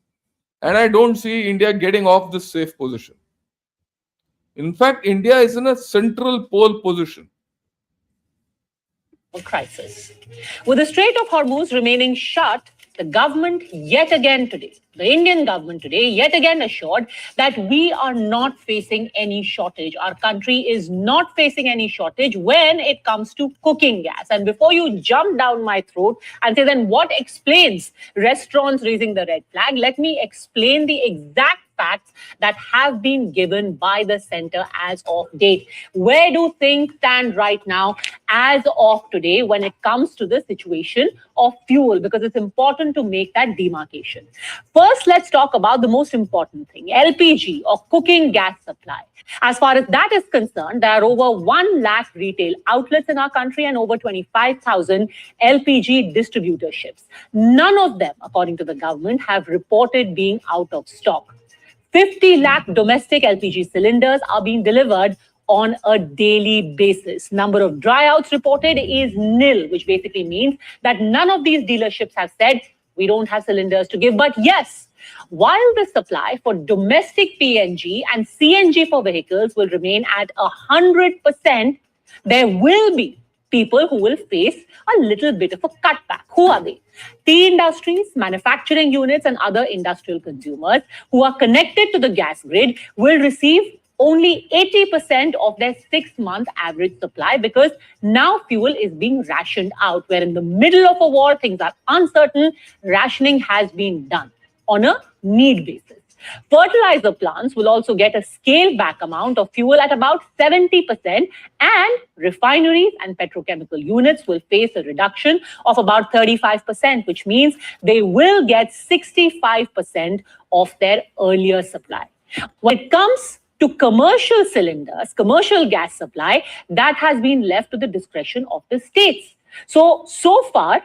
and I don't see India getting off this safe position. In fact, India is in a central pole position. Crisis. With the Strait of Hormuz remaining shut, the government yet again today, the Indian government today, yet again assured that we are not facing any shortage. Our country is not facing any shortage when it comes to cooking gas. And before you jump down my throat and say, then what explains restaurants raising the red flag? Let me explain the exact facts that have been given by the center as of date. Where do things stand right now as of today when it comes to the situation of fuel? Because it's important to make that demarcation. First, let's talk about the most important thing, LPG or cooking gas supply. As far as that is concerned, there are over 1 lakh retail outlets in our country and over 25,000 LPG distributorships. None of them, according to the government, have reported being out of stock. 50 lakh domestic LPG cylinders are being delivered on a daily basis. Number of dryouts reported is nil, which basically means that none of these dealerships have said, we don't have cylinders to give. But yes, while the supply for domestic PNG and CNG for vehicles will remain at 100%, there will be people who will face a little bit of a cutback. Who are they? Tea industries, manufacturing units, and other industrial consumers who are connected to the gas grid will receive only 80% of their 6-month average supply, because now fuel is being rationed out. Where in the middle of a war, things are uncertain, rationing has been done on a need basis. Fertilizer plants will also get a scaled back amount of fuel at about 70%, and refineries and petrochemical units will face a reduction of about 35%, which means they will get 65% of their earlier supply. When it comes to commercial cylinders, commercial gas supply, that has been left to the discretion of the states. So far,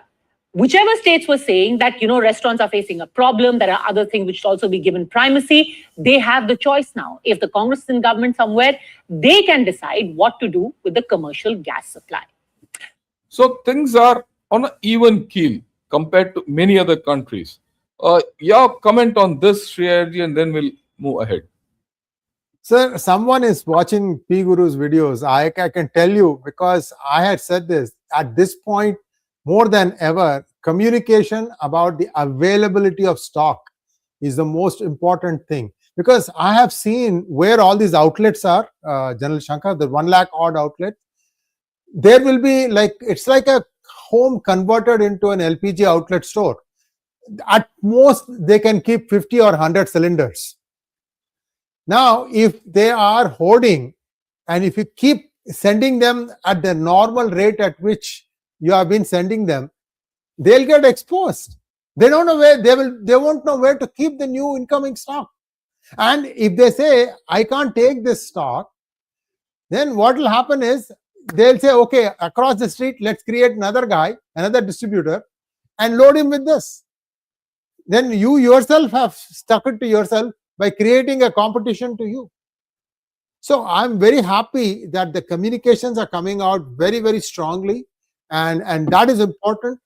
whichever states were saying that, restaurants are facing a problem, there are other things which should also be given primacy, they have the choice now. If the Congress is in government somewhere, they can decide what to do with the commercial gas supply. So things are on an even keel compared to many other countries. Your comment on this, Sree, and then we'll move ahead. Sir, someone is watching P Guru's videos. I can tell you, because I had said this, at this point, more than ever, communication about the availability of stock is the most important thing. Because I have seen where all these outlets are, General Shankar, the 1 lakh odd outlets, there will be it's like a home converted into an LPG outlet store. At most, they can keep 50 or 100 cylinders. Now, if they are hoarding, and if you keep sending them at the normal rate at which you have been sending them, they'll get exposed. They don't know where they won't know where to keep the new incoming stock. And if they say, I can't take this stock, then what will happen is they'll say, okay, across the street, let's create another guy, another distributor, and load him with this. Then you yourself have stuck it to yourself by creating a competition to you. So I'm very happy that the communications are coming out very, very strongly, and that is important.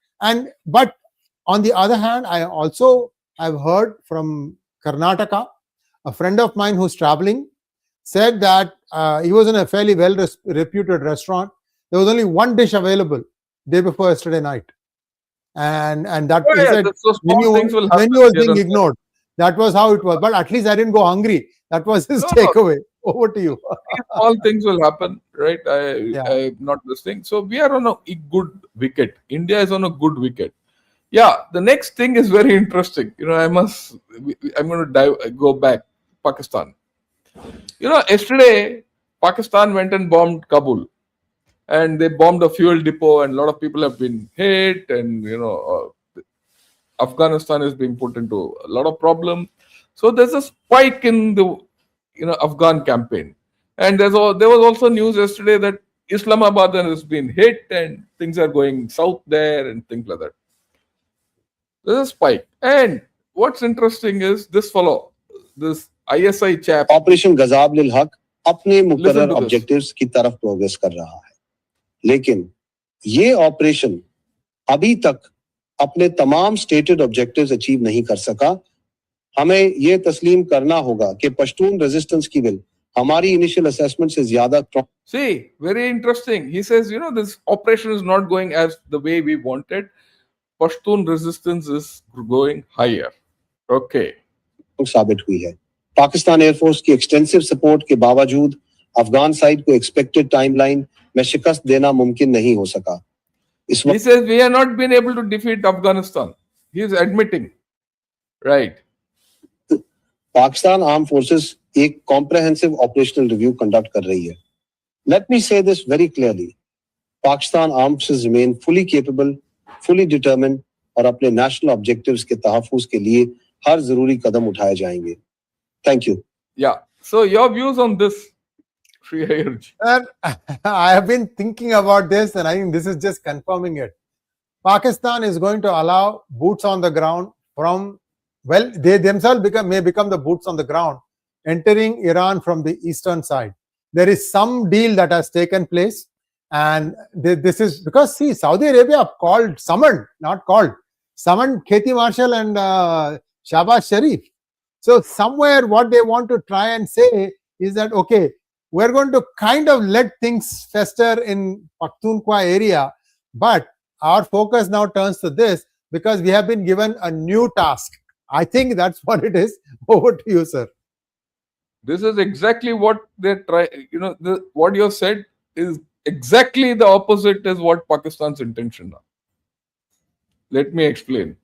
But on the other hand, I also have heard from Karnataka, a friend of mine who's traveling said that he was in a fairly well-reputed restaurant. There was only one dish available day before yesterday night, and that he said menu was being ignored. That was how it was. But at least I didn't go hungry. That was his takeaway. Over to you. All things will happen, right? I'm not listening. So we are on a good wicket. India is on a good wicket. Yeah, the next thing is very interesting. I'm going to go back. Pakistan. Yesterday, Pakistan went and bombed Kabul. And they bombed a fuel depot, and a lot of people have been hit, and Afghanistan is being put into a lot of problems. So there's a spike in the Afghan campaign. And there was also news yesterday that Islamabad has been hit and things are going south there and things like that. There's a spike. And what's interesting is this fellow, this ISI chap, operation Ghazab-ul Haq अपने मुकर्रर objectives की तरफ progress कर रहा है, लेकिन ये operation अभी तक अपने तमाम स्टेटेड ऑब्जेक्टिव्स अचीव नहीं कर सका. हमें ये तस्लीम करना होगा कि पश्तून रेजिस्टेंस की विल हमारी इनिशियल असेसमेंट से ज्यादा. See, very interesting. He says, this operation is not going as the way we wanted. Pashtun resistance is going higher. Okay. साबित हुई है. पाकिस्तान एयरफोर्स की एक्सटेंसिव सपोर्ट के बावजूद अफगान साइड को एक्सपेक्टेड टाइमलाइन में शिकस्त देना मुमकिन नहीं हो सका. He says we have not been able to defeat Afghanistan. He is admitting. Right. Pakistan arm forces एक कॉम्प्रिहेंसिव ऑपरेशनल रिव्यू कंडक्ट कर रही है. लेट मी से this very clearly. Pakistan arm forces remain fully capable, fully determined और अपने national objectives के तहफ्फुज़ के लिए हर जरूरी कदम उठाए जाएंगे. Thank you. Yeah. So your views on this, Sree Iyer? I have been thinking about this, and I think this is just confirming it. Pakistan is going to allow boots on the ground from, well, they themselves may become the boots on the ground, entering Iran from the eastern side. There is some deal that has taken place, and this is because, see, Saudi Arabia summoned Katie Marshall and Shahbaz Sharif. So somewhere what they want to try and say is that, okay, we're going to kind of let things fester in Pakhtunkhwa area, but our focus now turns to this because we have been given a new task. I think that's what it is. Over to you, sir. This is exactly what they try. What you said is exactly the opposite is what Pakistan's intention are. Let me explain.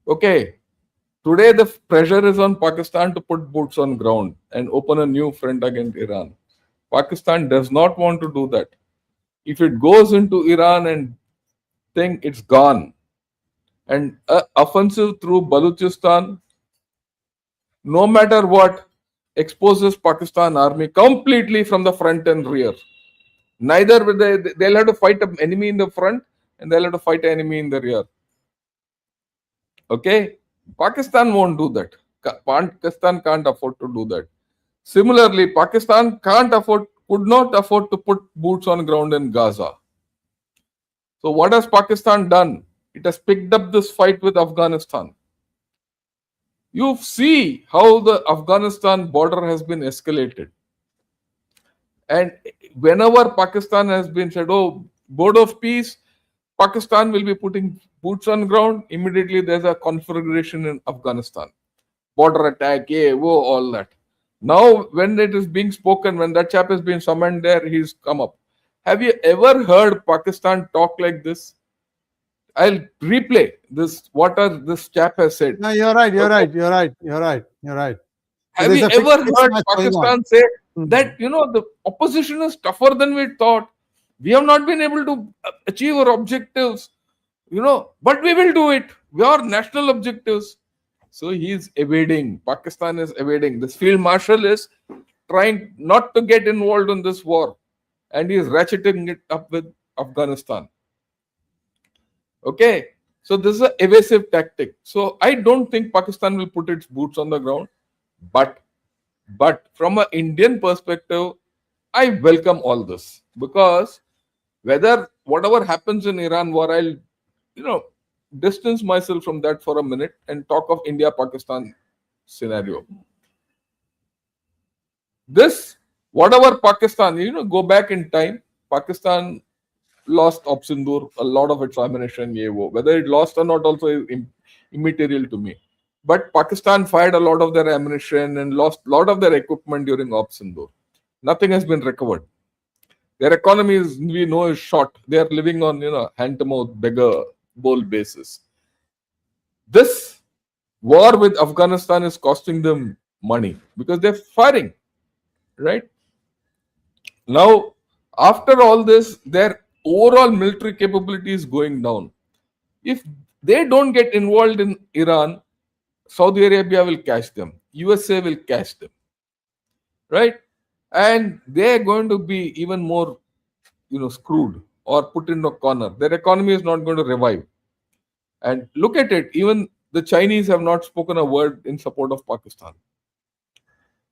Okay, today the pressure is on Pakistan to put boots on ground and open a new front against Iran. Pakistan does not want to do that. If it goes into Iran and think it's gone, and offensive through Balochistan, no matter what, exposes Pakistan army completely from the front and rear. Neither will they'll have to fight an enemy in the front and they'll have to fight an enemy in the rear. Okay, Pakistan won't do that. Pakistan can't afford to do that. Similarly, Pakistan could not afford to put boots on ground in Gaza. So what has Pakistan done? It has picked up this fight with Afghanistan. You see how the Afghanistan border has been escalated. And whenever Pakistan has been said, oh, board of peace, Pakistan will be putting boots on ground, immediately there's a conflagration in Afghanistan. Border attack, all that. Now, when it is being spoken, when that chap is being summoned there, he's come up. Have you ever heard Pakistan talk like this? I'll replay this, this chap has said. No, you're right. Have you ever heard Pakistan say that, the opposition is tougher than we thought? We have not been able to achieve our objectives, but we will do it. We are national objectives. So he is evading. Pakistan is evading. This field marshal is trying not to get involved in this war. And he is ratcheting it up with Afghanistan. Okay. So this is an evasive tactic. So I don't think Pakistan will put its boots on the ground. But from an Indian perspective, I welcome all this. Because whatever happens in Iran war, I'll, distance myself from that for a minute and talk of India-Pakistan scenario. Whatever Pakistan, go back in time, Pakistan lost Sindoor, a lot of its ammunition, whether it lost or not also is immaterial to me. But Pakistan fired a lot of their ammunition and lost a lot of their equipment during Sindoor. Nothing has been recovered. Their economy we know is short. They are living on, hand-to-mouth, beggar, bowl basis. This war with Afghanistan is costing them money because they're firing, right? Now, after all this, their overall military capability is going down. If they don't get involved in Iran, Saudi Arabia will catch them. USA will catch them, right? And they're going to be even more, screwed or put in a corner. Their economy is not going to revive. And look at it, even the Chinese have not spoken a word in support of Pakistan.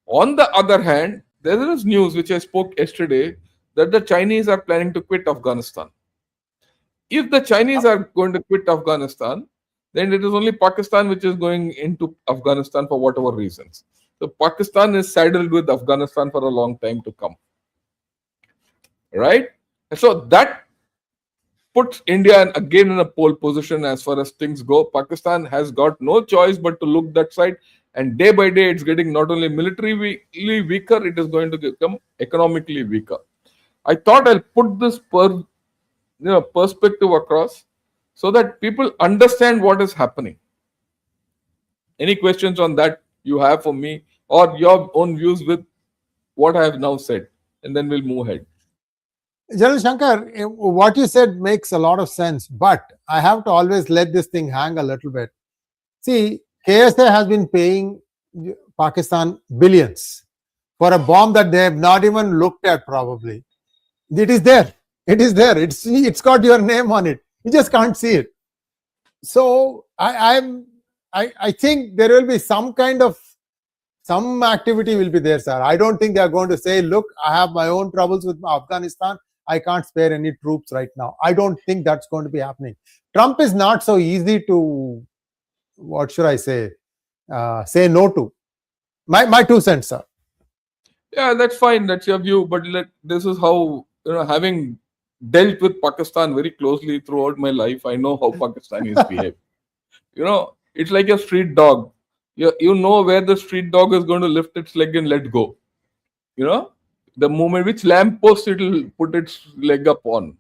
On the other hand, there is news which I spoke yesterday that the Chinese are planning to quit Afghanistan. If the Chinese are going to quit Afghanistan, then it is only Pakistan which is going into Afghanistan for whatever reasons. So Pakistan is saddled with Afghanistan for a long time to come. Right? So that puts India again in a pole position as far as things go. Pakistan has got no choice but to look that side. And day by day, it's getting not only militarily weaker, it is going to become economically weaker. I thought I'll put this perspective across so that people understand what is happening. Any questions on that you have for me or your own views with what I have now said? And then we'll move ahead. General Shankar, what you said makes a lot of sense, but I have to always let this thing hang a little bit. See, KSA has been paying Pakistan billions for a bomb that they have not even looked at probably. It is there. It's got your name on it. You just can't see it. So I think there will be some activity will be there, sir. I don't think they are going to say, look, I have my own troubles with Afghanistan. I can't spare any troops right now. I don't think that's going to be happening. Trump is not so easy to, what should I say no to. My 2 cents, sir. Yeah, that's fine. That's your view. But this is how, having dealt with Pakistan very closely throughout my life, I know how Pakistanis behave. It's like a street dog. You know where the street dog is going to lift its leg and let go. The moment which lamppost it will put its leg up on.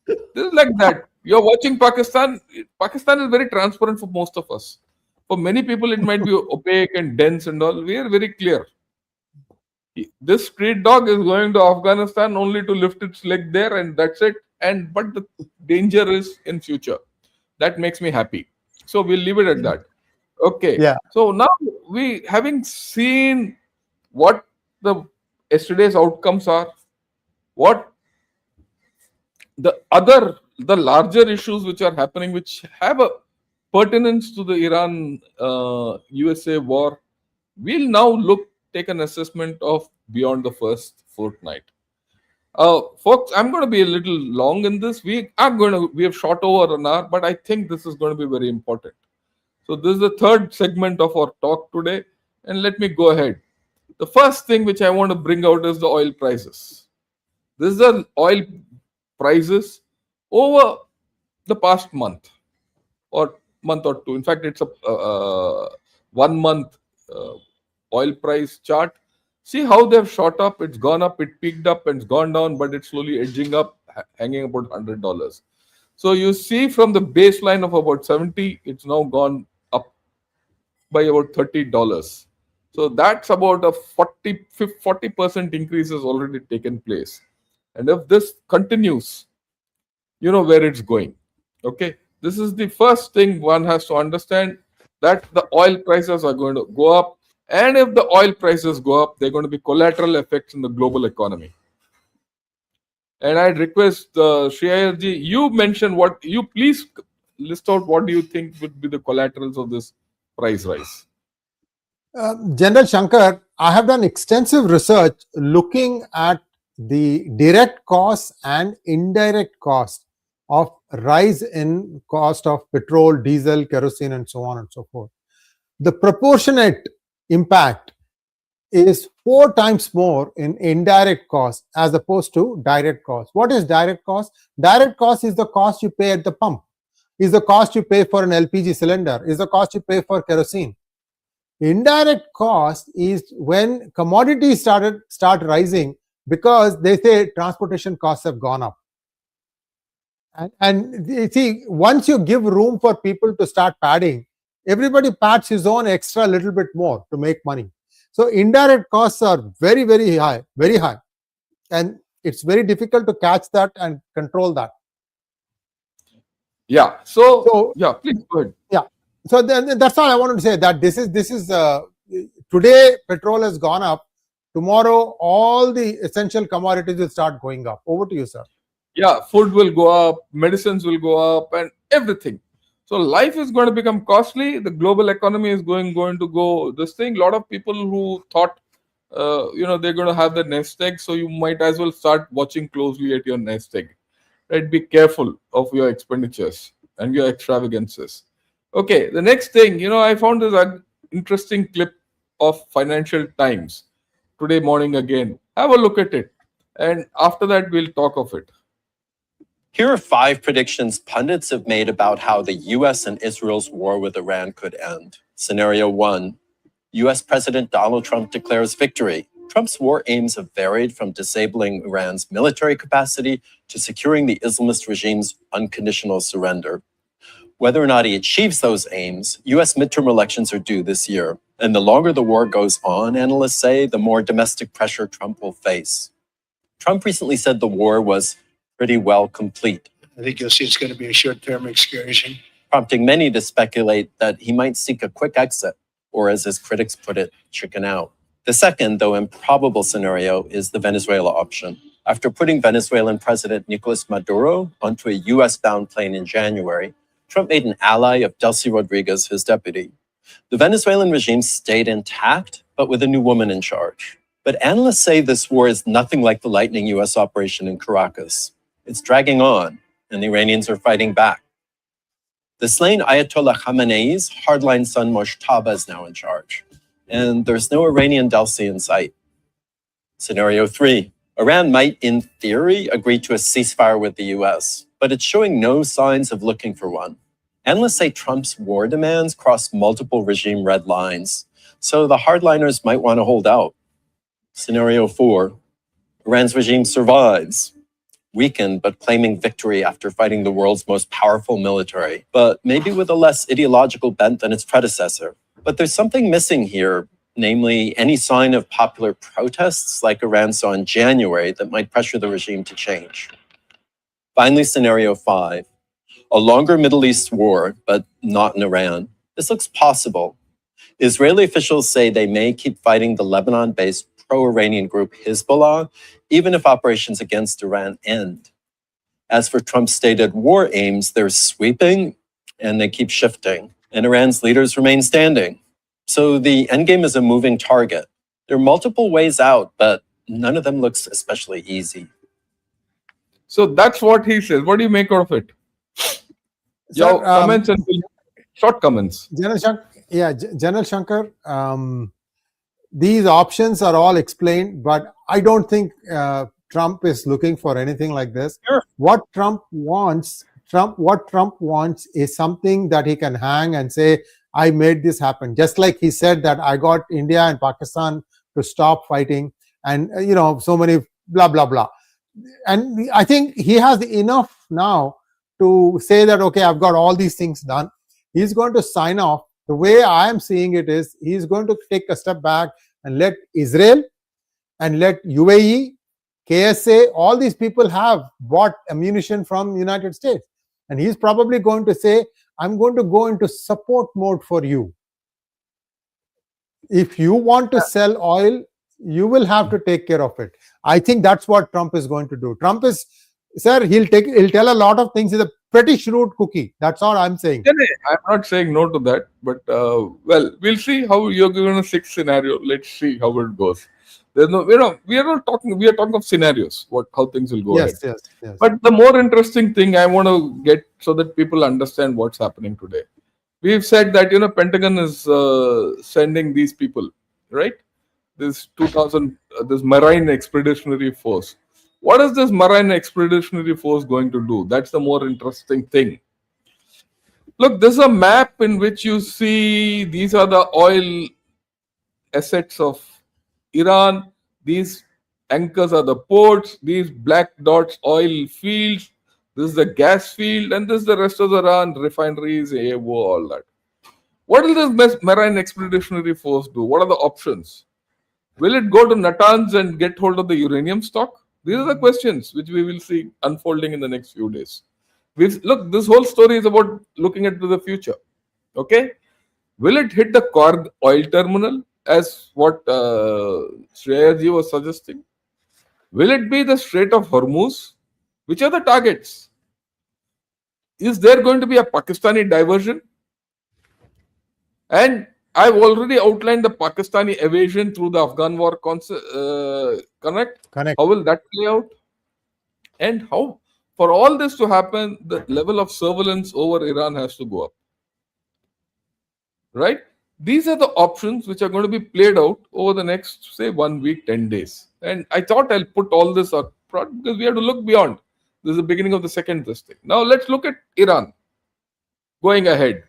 This is like that. You're watching Pakistan. Pakistan is very transparent for most of us. For many people, it might be opaque and dense and all. We are very clear. This street dog is going to Afghanistan only to lift its leg there, and that's it. But the danger is in future. That makes me happy. So we'll leave it at that. Okay. Yeah. So now we having seen what the yesterday's outcomes are, what the larger issues which are happening, which have a pertinence to the Iran USA war, we'll now take an assessment of beyond the first fortnight. Folks, I'm going to be a little long in this. We have shot over an hour, but I think this is going to be very important. So this is the third segment of our talk today, and let me go ahead. The first thing which I want to bring out is the oil prices. This is the oil prices over the past month or two. In fact, it's a 1 month oil price chart. See how they've shot up. It's gone up, it peaked up and it's gone down, but it's slowly edging up, hanging about $100. So you see from the baseline of about 70, it's now gone up by about $30. So that's about a 40% increase has already taken place. And if this continues, you know where it's going. Okay. This is the first thing one has to understand, that the oil prices are going to go up. And if the oil prices go up, they're going to be collateral effects in the global economy. And I'd request Shri Iyerji, you mentioned you please list out what do you think would be the collaterals of this price rise. General Shankar, I have done extensive research looking at the direct costs and indirect cost of rise in cost of petrol, diesel, kerosene, and so on and so forth. The proportionate impact is 4 times more in indirect cost as opposed to direct cost. What is direct cost? Direct cost is the cost you pay at the pump, is the cost you pay for an LPG cylinder, is the cost you pay for kerosene. Indirect cost is when commodities start rising because they say transportation costs have gone up. And you see, once you give room for people to start padding, everybody pads his own extra little bit more to make money. So indirect costs are very, very high, and it's very difficult to catch that and control that. Yeah. So yeah, please go ahead. Yeah. So then that's all I wanted to say, that this is today petrol has gone up. Tomorrow all the essential commodities will start going up. Over to you, sir. Yeah, food will go up, medicines will go up, and everything. So life is going to become costly. The global economy is going to go this thing. A lot of people who thought, they're going to have the nest egg. So you might as well start watching closely at your nest egg. Right? Be careful of your expenditures and your extravagances. Okay, the next thing, I found this interesting clip of Financial Times today morning again. Have a look at it. And after that, we'll talk of it. Here are 5 predictions pundits have made about how the US and Israel's war with Iran could end. Scenario 1, US President Donald Trump declares victory. Trump's war aims have varied from disabling Iran's military capacity to securing the Islamist regime's unconditional surrender. Whether or not he achieves those aims, US midterm elections are due this year. And the longer the war goes on, analysts say, the more domestic pressure Trump will face. Trump recently said the war was pretty well complete. I think you'll see it's going to be a short-term excursion, prompting many to speculate that he might seek a quick exit, or as his critics put it, chicken out. The second, though improbable scenario, is the Venezuela option. After putting Venezuelan President Nicolas Maduro onto a US-bound plane in January, Trump made an ally of 𝗬𝗁cy Rodriguez his deputy. The Venezuelan regime stayed intact, but with a new woman in charge. But analysts say this war is nothing like the lightning US operation in Caracas. It's dragging on, and the Iranians are fighting back. The slain Ayatollah Khamenei's hardline son 𝗫𝗫𝗄𝗃𝗏 is now in charge, and there's no Iranian 𝗬𝗁cy in sight. Scenario 3. Iran might, in theory, agree to a ceasefire with the US, but it's showing no signs of looking for one. Analysts say Trump's war demands cross multiple regime red lines, so the hardliners might want to hold out. Scenario 4. Iran's regime survives, weakened but claiming victory after fighting the world's most powerful military, but maybe with a less ideological bent than its predecessor. But there's something missing here, namely any sign of popular protests like Iran saw in January that might pressure the regime to change. Finally, Scenario 5. A longer Middle East war, but not in Iran. This looks possible. Israeli officials say they may keep fighting the Lebanon-based pro-Iranian group 𝗍𝗶𝗍𝗄, even if operations against Iran end. As for Trump's stated war aims, they're sweeping and they keep shifting, and Iran's leaders remain standing. So the endgame is a moving target. There are multiple ways out, but none of them looks especially easy. So that's what he says. What do you make out of it? Your comments and short comments. General Shankar, these options are all explained, but I don't think Trump is looking for anything like this. Sure. What Trump wants is something that he can hang and say, I made this happen. Just like he said that I got India and Pakistan to stop fighting, and so many blah blah blah. And I think he has enough now to say that, okay, I've got all these things done. He's going to sign off. The way I am seeing it is he's going to take a step back and let Israel and let UAE, KSA, all these people have bought ammunition from the United States. And he's probably going to say, I'm going to go into support mode for you. If you want to sell oil, you will have to take care of it. I think that's what Trump is going to do. Trump is, sir, he'll tell a lot of things. He's a pretty shrewd cookie. That's all I'm saying. I'm not saying no to that, but well, we'll see how you're given a sixth scenario. Let's see how it goes. There's no, we are talking of scenarios, how things will go ahead. Yes. But the more interesting thing I want to get so that people understand what's happening today. We've said that Pentagon is sending these people, right? This 2000, this Marine Expeditionary Force. What is this Marine Expeditionary Force going to do? That's the more interesting thing. Look, this is a map in which you see these are the oil assets of Iran. These anchors are the ports. These black dots, oil fields. This is the gas field, and this is the rest of Iran, refineries, 𝗍𝗶𝗿𝗄, all that. What will this Marine Expeditionary Force do? What are the options? Will it go to Natanz and get hold of the uranium stock? These are the questions which we will see unfolding in the next few days. Look, this whole story is about looking into the future. Okay? Will it hit the Kharg oil terminal as what Shreyas was suggesting? Will it be the Strait of Hormuz? Which are the targets? Is there going to be a Pakistani diversion? And I've already outlined the Pakistani evasion through the Afghan war connect. How will that play out? And how, for all this to happen, the level of surveillance over Iran has to go up. Right? These are the options which are going to be played out over the next, say, 1 week, 10 days. And I thought I'll put all this up front because we have to look beyond. This is the beginning of the second this thing. Now let's look at Iran going ahead.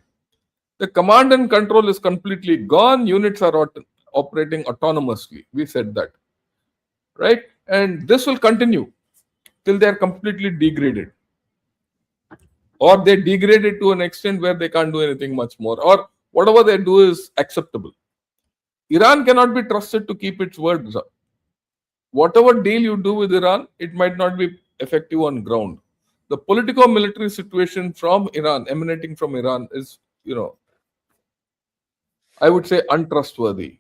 The command and control is completely gone. Units are operating autonomously. We said that. Right? And this will continue till they are completely degraded. Or they degraded to an extent where they can't do anything much more. Or whatever they do is acceptable. Iran cannot be trusted to keep its words up. Whatever deal you do with Iran, it might not be effective on ground. The politico-military situation from Iran, emanating from Iran, is, I would say untrustworthy.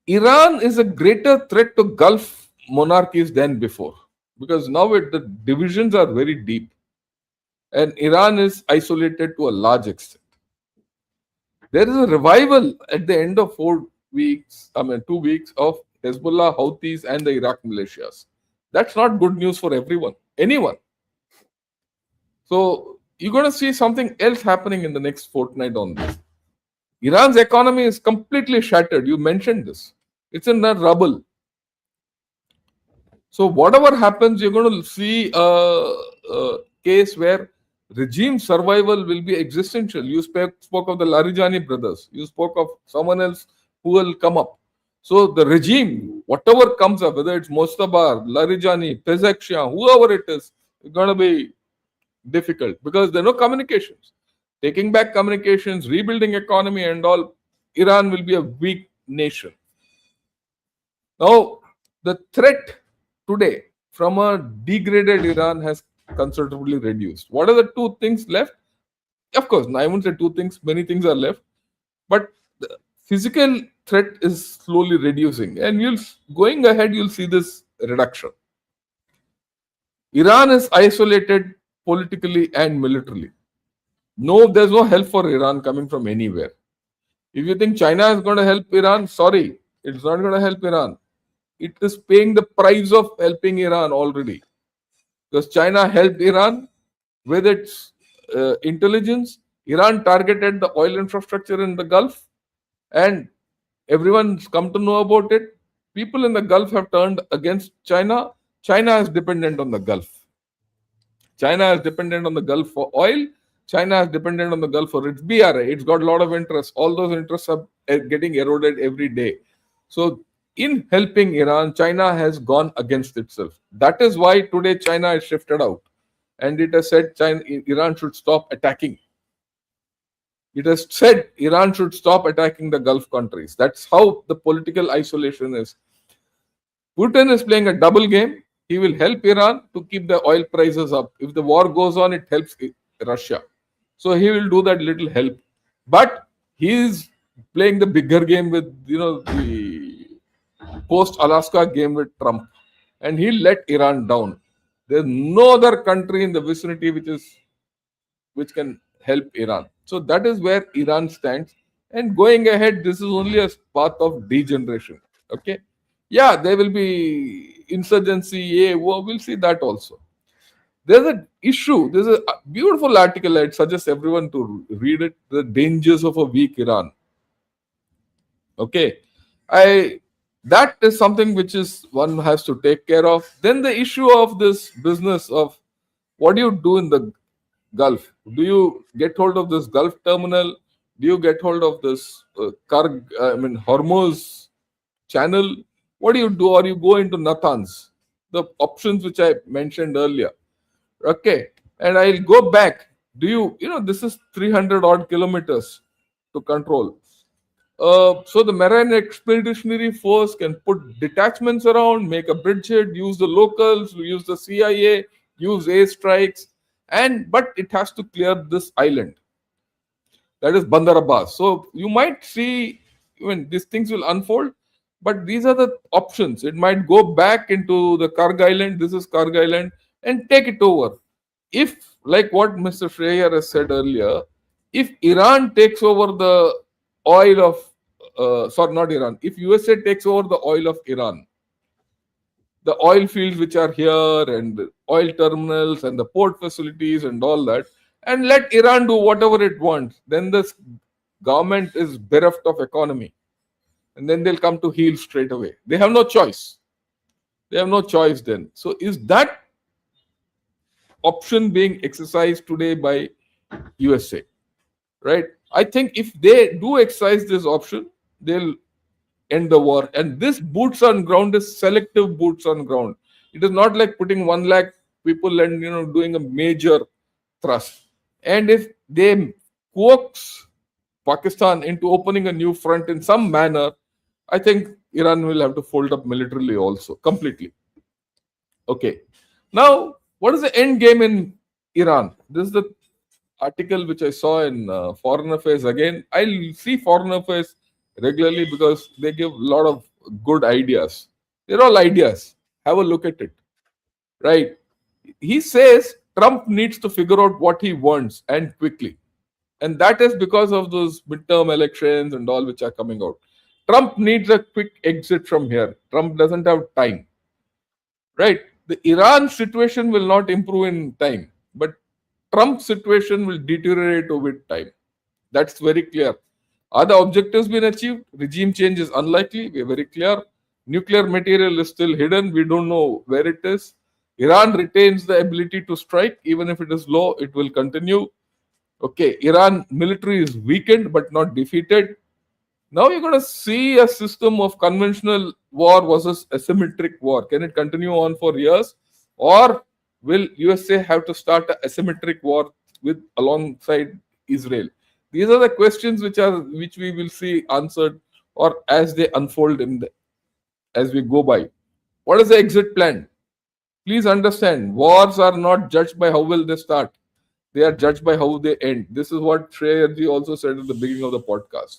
Iran is a greater threat to Gulf monarchies than before because now the divisions are very deep and Iran is isolated to a large extent. There is a revival at the end of 2 weeks of Hezbollah, Houthis and the Iraq militias. That's not good news for anyone. So you're going to see something else happening in the next fortnight on this. Iran's economy is completely shattered. You mentioned this. It's in the rubble. So whatever happens, you're going to see a case where regime survival will be existential. You spoke of the Larijani brothers. You spoke of someone else who will come up. So the regime, whatever comes up, whether it's Mostabar, Larijani, Pezeshkian, whoever it is going to be difficult because there are no communications. Taking back communications, rebuilding economy and all, Iran will be a weak nation. Now, the threat today from a degraded Iran has considerably reduced. What are the two things left? Of course, I won't say two things, many things are left, but the physical threat is slowly reducing. And going ahead, you'll see this reduction. Iran is isolated politically and militarily. No, there's no help for Iran coming from anywhere. If you think China is going to help Iran, sorry, it's not going to help Iran. It is paying the price of helping Iran already. Because China helped Iran with its intelligence. Iran targeted the oil infrastructure in the Gulf, and everyone's come to know about it. People in the Gulf have turned against China. China is dependent on the Gulf. China is dependent on the Gulf for oil. China is dependent on the Gulf for its BRA. It's got a lot of interests. All those interests are getting eroded every day. So in helping Iran, China has gone against itself. That is why today China has shifted out. And it has said Iran should stop attacking. It has said Iran should stop attacking the Gulf countries. That's how the political isolation is. Putin is playing a double game. He will help Iran to keep the oil prices up. If the war goes on, it helps Russia. So he will do that little help. But he is playing the bigger game with, the post-Alaska game with Trump. And he'll let Iran down. There's no other country in the vicinity which can help Iran. So that is where Iran stands. And going ahead, this is only a path of degeneration. Okay. Yeah, there will be insurgency. We'll see that also. There's an issue. There's a beautiful article. I'd suggest everyone to read it. The dangers of a weak Iran. Okay. That is something which one has to take care of. Then the issue of this business of what do you do in the Gulf? Do you get hold of this Gulf terminal? Do you get hold of this Hormuz channel? What do you do? Or you go into Natanz? The options which I mentioned earlier. Okay. And I'll go back. This is 300 odd kilometers to control. So the Marine Expeditionary Force can put detachments around, make a bridgehead, use the locals, use the CIA, use airstrikes, but it has to clear this island. That is Bandar Abbas. So you might see when these things will unfold, but these are the options. It might go back into the Kharg Island. This is Kharg Island, and take it over. If, like what Mr. Shreya has said earlier, if Iran takes over the oil of, not Iran, if USA takes over the oil of Iran, the oil fields which are here and the oil terminals and the port facilities and all that, and let Iran do whatever it wants, then this government is bereft of economy. And then they'll come to heel straight away. They have no choice. They have no choice then. So is that option being exercised today by USA? Right? I think if they do exercise this option, they'll end the war. And this boots on ground is selective boots on ground. It is not like putting 1 lakh people and doing a major thrust. And if they coax Pakistan into opening a new front in some manner, I think Iran will have to fold up militarily also, completely. Okay. Now, what is the end game in Iran? This is the article which I saw in Foreign Affairs. Again, I see Foreign Affairs regularly because they give a lot of good ideas. They're all ideas. Have a look at it. Right? He says Trump needs to figure out what he wants and quickly. And that is because of those midterm elections and all which are coming out. Trump needs a quick exit from here. Trump doesn't have time. Right? The Iran situation will not improve in time, but Trump's situation will deteriorate with time. That's very clear. Are the objectives been achieved? Regime change is unlikely. We are very clear. Nuclear material is still hidden. We don't know where it is. Iran retains the ability to strike. Even if it is low, it will continue. Okay, Iran military is weakened but not defeated. Now you're going to see a system of conventional war versus asymmetric war. Can it continue on for years? Or will USA have to start an asymmetric war with alongside Israel? These are the questions which we will see answered or as they unfold as we go by. What is the exit plan? Please understand, wars are not judged by how well they start. They are judged by how they end. This is what 𝗂𝗍𝗃 also said at the beginning of the podcast.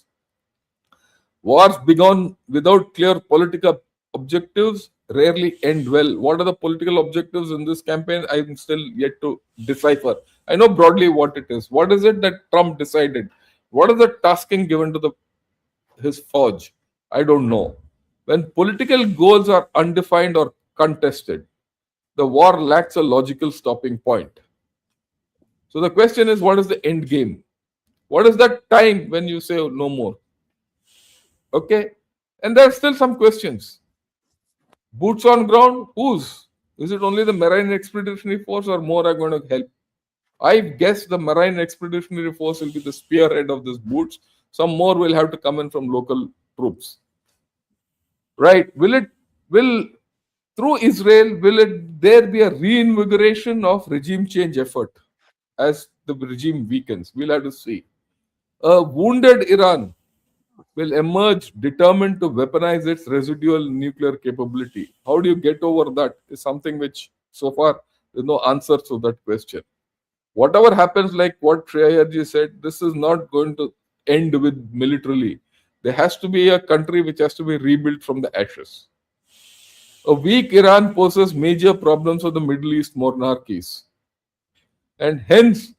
Wars begun without clear political objectives rarely end well. What are the political objectives in this campaign? I'm still yet to decipher. I know broadly what it is. What is it that Trump decided? What is the tasking given to his forge? I don't know. When political goals are undefined or contested, the war lacks a logical stopping point. So the question is, what is the end game? What is that time when you say no more? Okay, and there are still some questions. Boots on ground, whose? Is it only the Marine Expeditionary Force or more are going to help? I guess the Marine Expeditionary Force will be the spearhead of this boots. Some more will have to come in from local troops. Right? Through Israel, there be a reinvigoration of regime change effort as the regime weakens? We'll have to see. A wounded Iran will emerge determined to weaponize its residual nuclear capability. How do you get over that is something which so far there's no answer to that question. Whatever happens, like what 𝗂𝗍𝗃 said, this is not going to end with militarily. There has to be a country which has to be rebuilt from the ashes. A weak Iran poses major problems for the Middle East monarchies. And hence,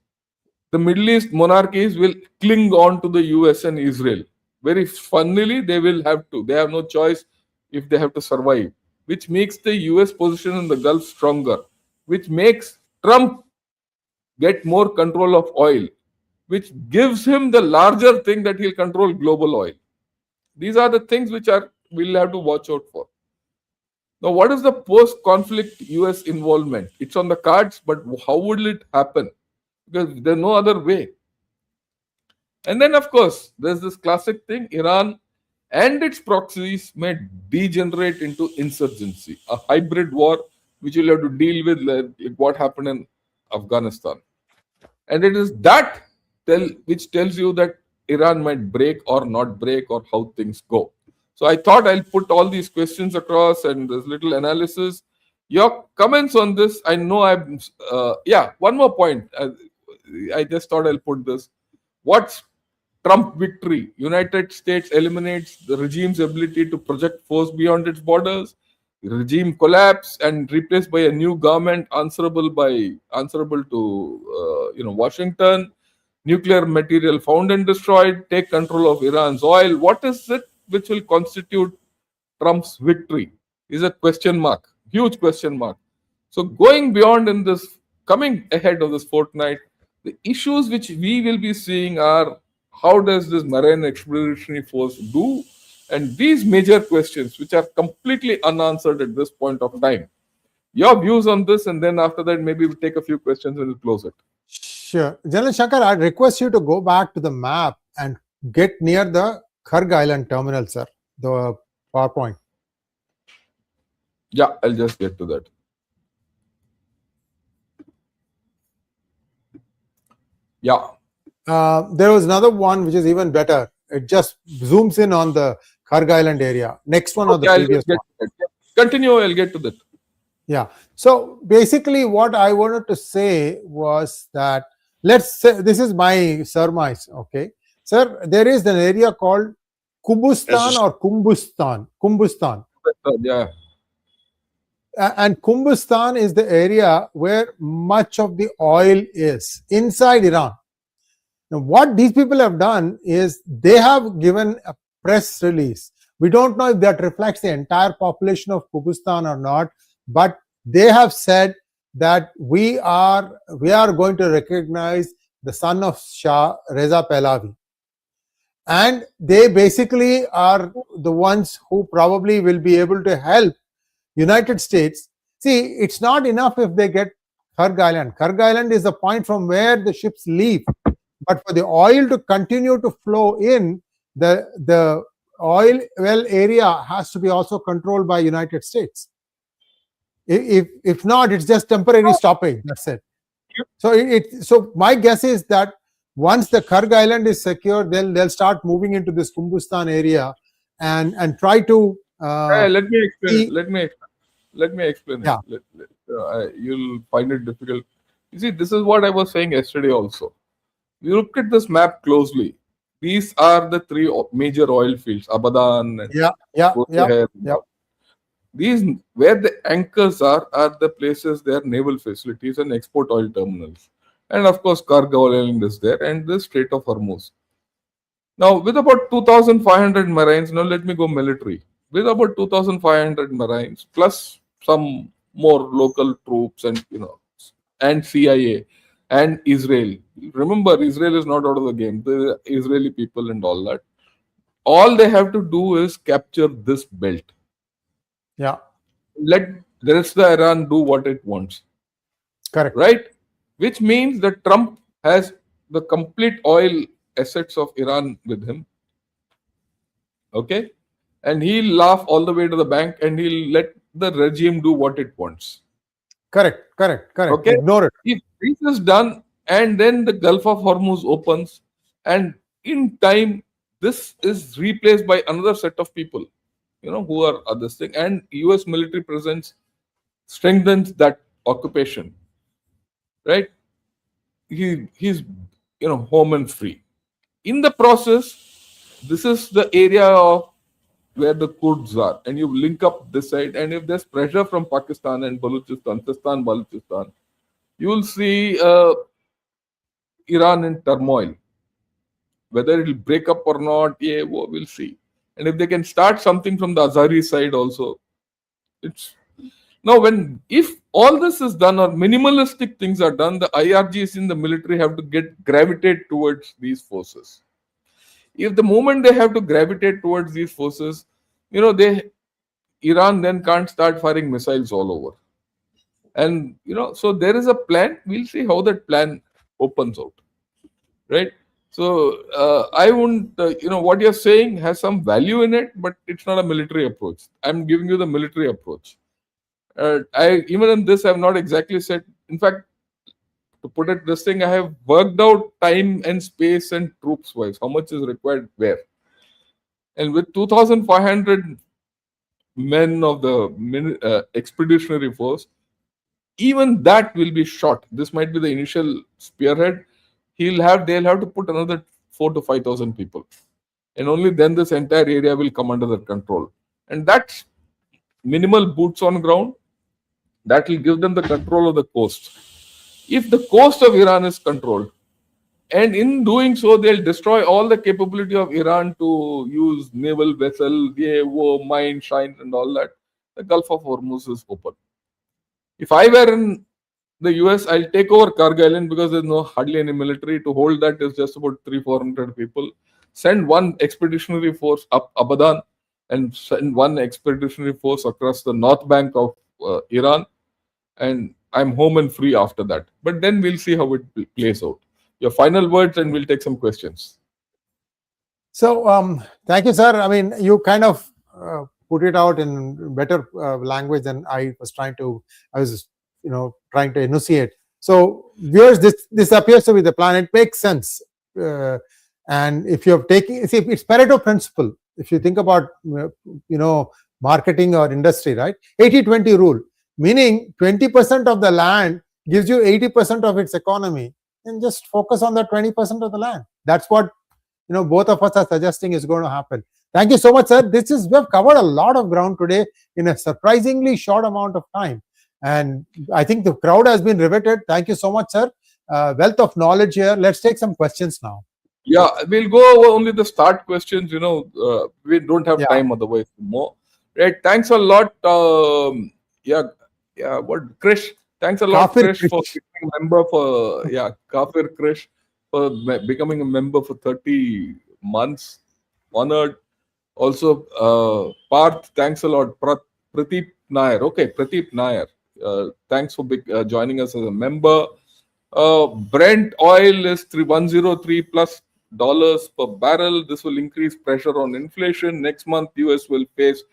the Middle East monarchies will cling on to the US and Israel. Very funnily, they will have to. They have no choice if they have to survive, which makes the US position in the Gulf stronger, which makes Trump get more control of oil, which gives him the larger thing that he'll control global oil. These are the things which we'll have to watch out for. Now, what is the post-conflict US involvement? It's on the cards, but how would it happen? Because there's no other way. And then, of course, there's this classic thing, Iran and its proxies may degenerate into insurgency, a hybrid war which you'll have to deal with like what happened in Afghanistan. And it is that which tells you that Iran might break or not break or how things go. So I thought I'll put all these questions across and there's little analysis. Your comments on this, I know one more point. I just thought I'll put this. What's Trump victory? United States eliminates the regime's ability to project force beyond its borders. The regime collapse and replaced by a new government answerable to Washington. Nuclear material found and destroyed. Take control of Iran's oil. What is it which will constitute Trump's victory? Is a question mark, huge question mark. So going beyond in this, coming ahead of this fortnight, the issues which we will be seeing are how does this Marine Expeditionary Force do? And these major questions which are completely unanswered at this point of time. Your views on this, and then after that, maybe we'll take a few questions and we'll close it. Sure. General Shankar, I'd request you to go back to the map and get near the Kharg Island terminal, sir, the PowerPoint. Yeah, I'll just get to that. Yeah. There was another one which is even better. It just zooms in on the Kharg Island area. Next one or the previous one. Continue, I'll get to that. Yeah. So basically what I wanted to say was that, let's say, this is my surmise, okay? Sir, there is an area called Kubustan or Kumbustan. Yeah. And Kumbustan is the area where much of the oil is inside Iran. Now, what these people have done is they have given a press release. We don't know if that reflects the entire population of Kubustan or not, but they have said that we are going to recognize the son of Shah, Reza Pahlavi. and they basically are the ones who probably will be able to help United States. See, it's not enough if they get Kharg Island. Kharg Island is the point from where the ships leave. But for the oil to continue to flow in, the oil well area has to be also controlled by United States. If not, it's just temporary stopping. That's it. So my guess is that once the Kharg Island is secure, they'll start moving into this Kunduzstan area and try to. Let me explain. Let me explain. Yeah. You'll find it difficult. You see, this is what I was saying yesterday also. You look at this map closely. These are the three major oil fields, Abadan and Yeah. These, where the anchors are the places, their naval facilities and export oil terminals. And of course, Kharg Island is there and the Strait of Hormuz. Now, with about 2,500 marines, now let me go military. With about 2,500 marines, plus some more local troops and, and CIA and Israel. Remember, Israel is not out of the game. The Israeli people and all that. All they have to do is capture this belt. Yeah. Let the rest of the Iran do what it wants. Correct. Right? Which means that Trump has the complete oil assets of Iran with him. Okay? And he'll laugh all the way to the bank and he'll let the regime do what it wants. Correct. Okay? Ignore it. If this is done and then the Gulf of Hormuz opens, and in time, this is replaced by another set of people, who are this thing, and US military presence strengthens that occupation, right? He's home and free. In the process, this is the area of where the Kurds are, and you link up this side, and if there's pressure from Pakistan and Balochistan, you will see Iran in turmoil. Whether it will break up or not, we'll see. And if they can start something from the Azari side also, it's now if all this is done or minimalistic things are done, the IRGs in the military have to gravitate towards these forces. If the moment they have to gravitate towards these forces, Iran then can't start firing missiles all over. And so there is a plan. We'll see how that plan opens out, right? So I wouldn't, what you're saying has some value in it, but it's not a military approach. I'm giving you the military approach. Even in this, I have not exactly said. In fact, to put it this thing, I have worked out time and space and troops wise, how much is required where. And with 2,500 men of the expeditionary force, even that will be shot. This might be the initial spearhead. They'll have to put another 4,000 to 5,000 people. And only then this entire area will come under their control. And that's minimal boots on ground. That will give them the control of the coast. If the coast of Iran is controlled, and in doing so, they'll destroy all the capability of Iran to use naval vessel, mine, shines, and all that, the Gulf of Hormuz is open. If I were in the US, I'll take over Kharg Island because there's hardly any military. To hold that is just about 300-400 people. Send one expeditionary force up Abadan and send one expeditionary force across the north bank of Iran. And I'm home and free after that. But then we'll see how it plays out. Your final words and we'll take some questions. So thank you, sir. I mean, you kind of put it out in better language than I was trying to enunciate. So viewers, this appears to be the plan. It makes sense. And if you're taking, see, it's Pareto principle. If you think about, marketing or industry, right? 80-20 rule, meaning 20% of the land gives you 80% of its economy, and just focus on the 20% of the land. That's what, both of us are suggesting is going to happen. Thank you so much, sir. We've covered a lot of ground today in a surprisingly short amount of time. And I think the crowd has been riveted. Thank you so much, sir. Wealth of knowledge here. Let's take some questions now. Yeah, we'll go over only the start questions. We don't have time otherwise more. Right. Thanks a lot. Krish. Thanks a lot, Krish, for being a member for Kafir Krish. for becoming a member for 30 months. Honored. Also, Parth, thanks a lot. Pradeep Nair. Okay, Pradeep Nair. Thanks for joining us as a member. Brent oil is $103 plus per barrel. This will increase pressure on inflation. Next month, US will face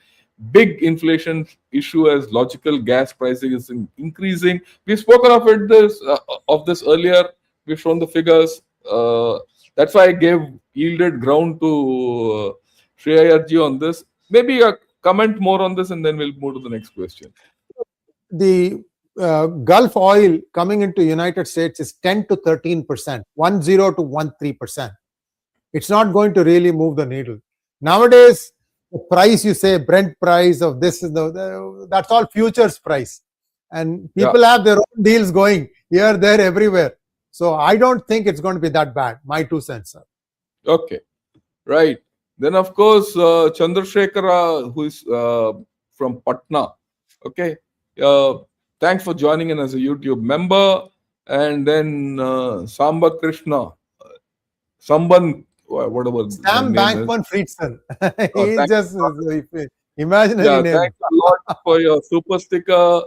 big inflation issue as logical gas pricing is increasing. We've spoken of this earlier. We've shown the figures. That's why I yielded ground to Shia Iraq on this. Maybe a comment more on this, and then we'll move to the next question. The Gulf oil coming into United States is 10 to 13%, 10 to 13%. It's not going to really move the needle. Nowadays, the price you say, Brent price of this is that's all futures price, and people have their own deals going here, there, everywhere. So I don't think it's going to be that bad. My 2 cents, sir. Okay, right. Then of course Chandrasekhara, who is from Patna. Okay, thanks for joining in as a YouTube member. And then Samba Krishna, Samban, whatever. Sam Bankman-Friedson. He's just imaginary name. Thanks a lot for your super sticker.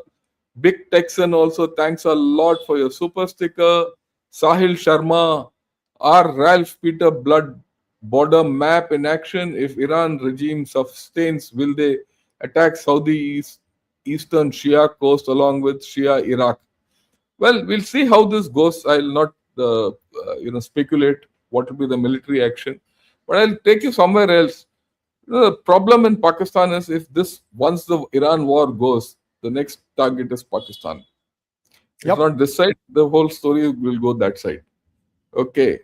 Big Texan also, thanks a lot for your super sticker. Sahil Sharma, our Ralph Peter blood border map in action. If Iran regime sustains, will they attack Saudi Eastern Shia coast along with Shia Iraq? Well, we'll see how this goes. I'll not speculate what will be the military action, but I'll take you somewhere else. The problem in Pakistan is once the Iran war goes, the next target is Pakistan. It's not this side, the whole story will go that side. Okay.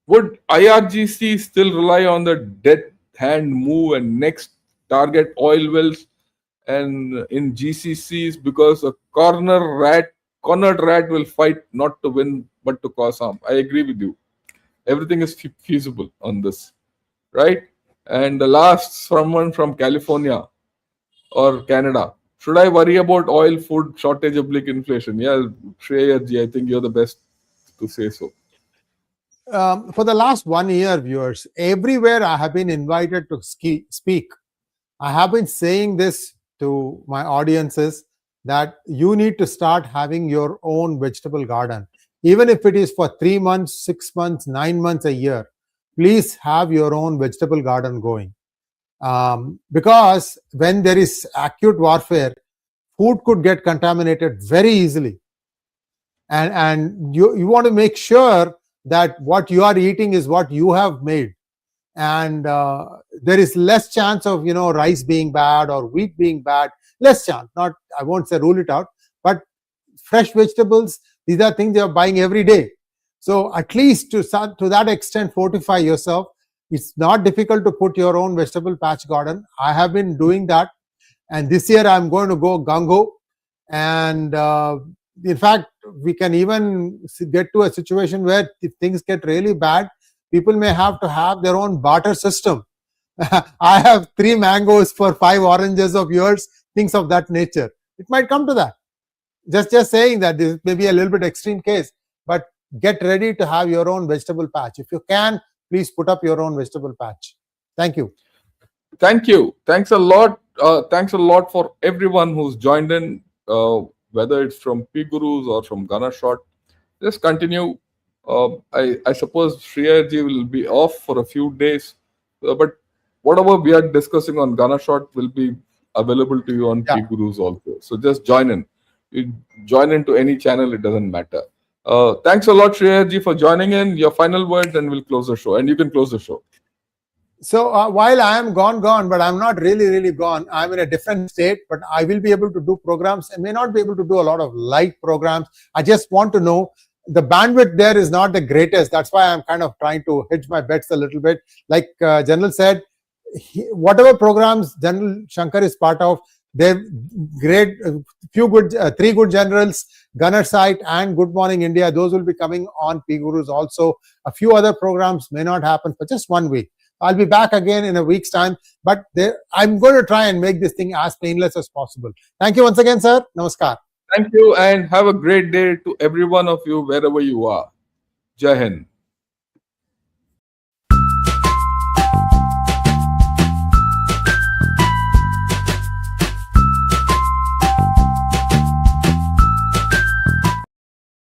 Would IRGC still rely on the death hand move and next target oil wells and in GCCs because a cornered rat will fight not to win but to cause harm? I agree with you. Everything is feasible on this, right? And the last, someone from California or Canada. Should I worry about oil, food shortage, oblique inflation? Yeah, Shreya ji, I think you're the best to say so. For the last 1 year, viewers, everywhere I have been invited to speak. I have been saying this to my audiences that you need to start having your own vegetable garden. Even if it is for 3 months, 6 months, 9 months, a year, please have your own vegetable garden going. Because when there is acute warfare, food could get contaminated very easily. And you want to make sure that what you are eating is what you have made. And there is less chance of, rice being bad or wheat being bad. Less chance. I won't say rule it out, but fresh vegetables, these are things you're buying every day. So at least to that extent, fortify yourself. It's not difficult to put your own vegetable patch garden. I have been doing that. And this year I'm going to go gung-ho. And in fact, we can even get to a situation where if things get really bad, people may have to have their own barter system. I have 3 mangoes for 5 oranges of yours, things of that nature. It might come to that. Just saying that this may be a little bit extreme case, but get ready to have your own vegetable patch. If you can, please put up your own vegetable patch. Thank you. Thank you. Thanks a lot. Thanks a lot for everyone who's joined in, whether it's from P Gurus or from Ganashot. Just continue. I suppose Shreya ji will be off for a few days, but whatever we are discussing on Ganashot will be available to you on P Gurus also. So just join in. You join into any channel, it doesn't matter. Thanks a lot, Shreya ji, for joining in. Your final word, and we'll close the show. And you can close the show. So while I am gone, but I'm not really gone. I'm in a different state, but I will be able to do programs. I may not be able to do a lot of light programs. I just want to know the bandwidth there is not the greatest. That's why I'm kind of trying to hedge my bets a little bit. Like General said, whatever programs General Shankar is part of, they're great. 3 good generals, Gunner Site and Good Morning India. Those will be coming on P Gurus also. A few other programs may not happen for just 1 week. I'll be back again in a week's time, but I'm going to try and make this thing as painless as possible. Thank you once again, sir. Namaskar. Thank you, and have a great day to every one of you, wherever you are. Jai Hind.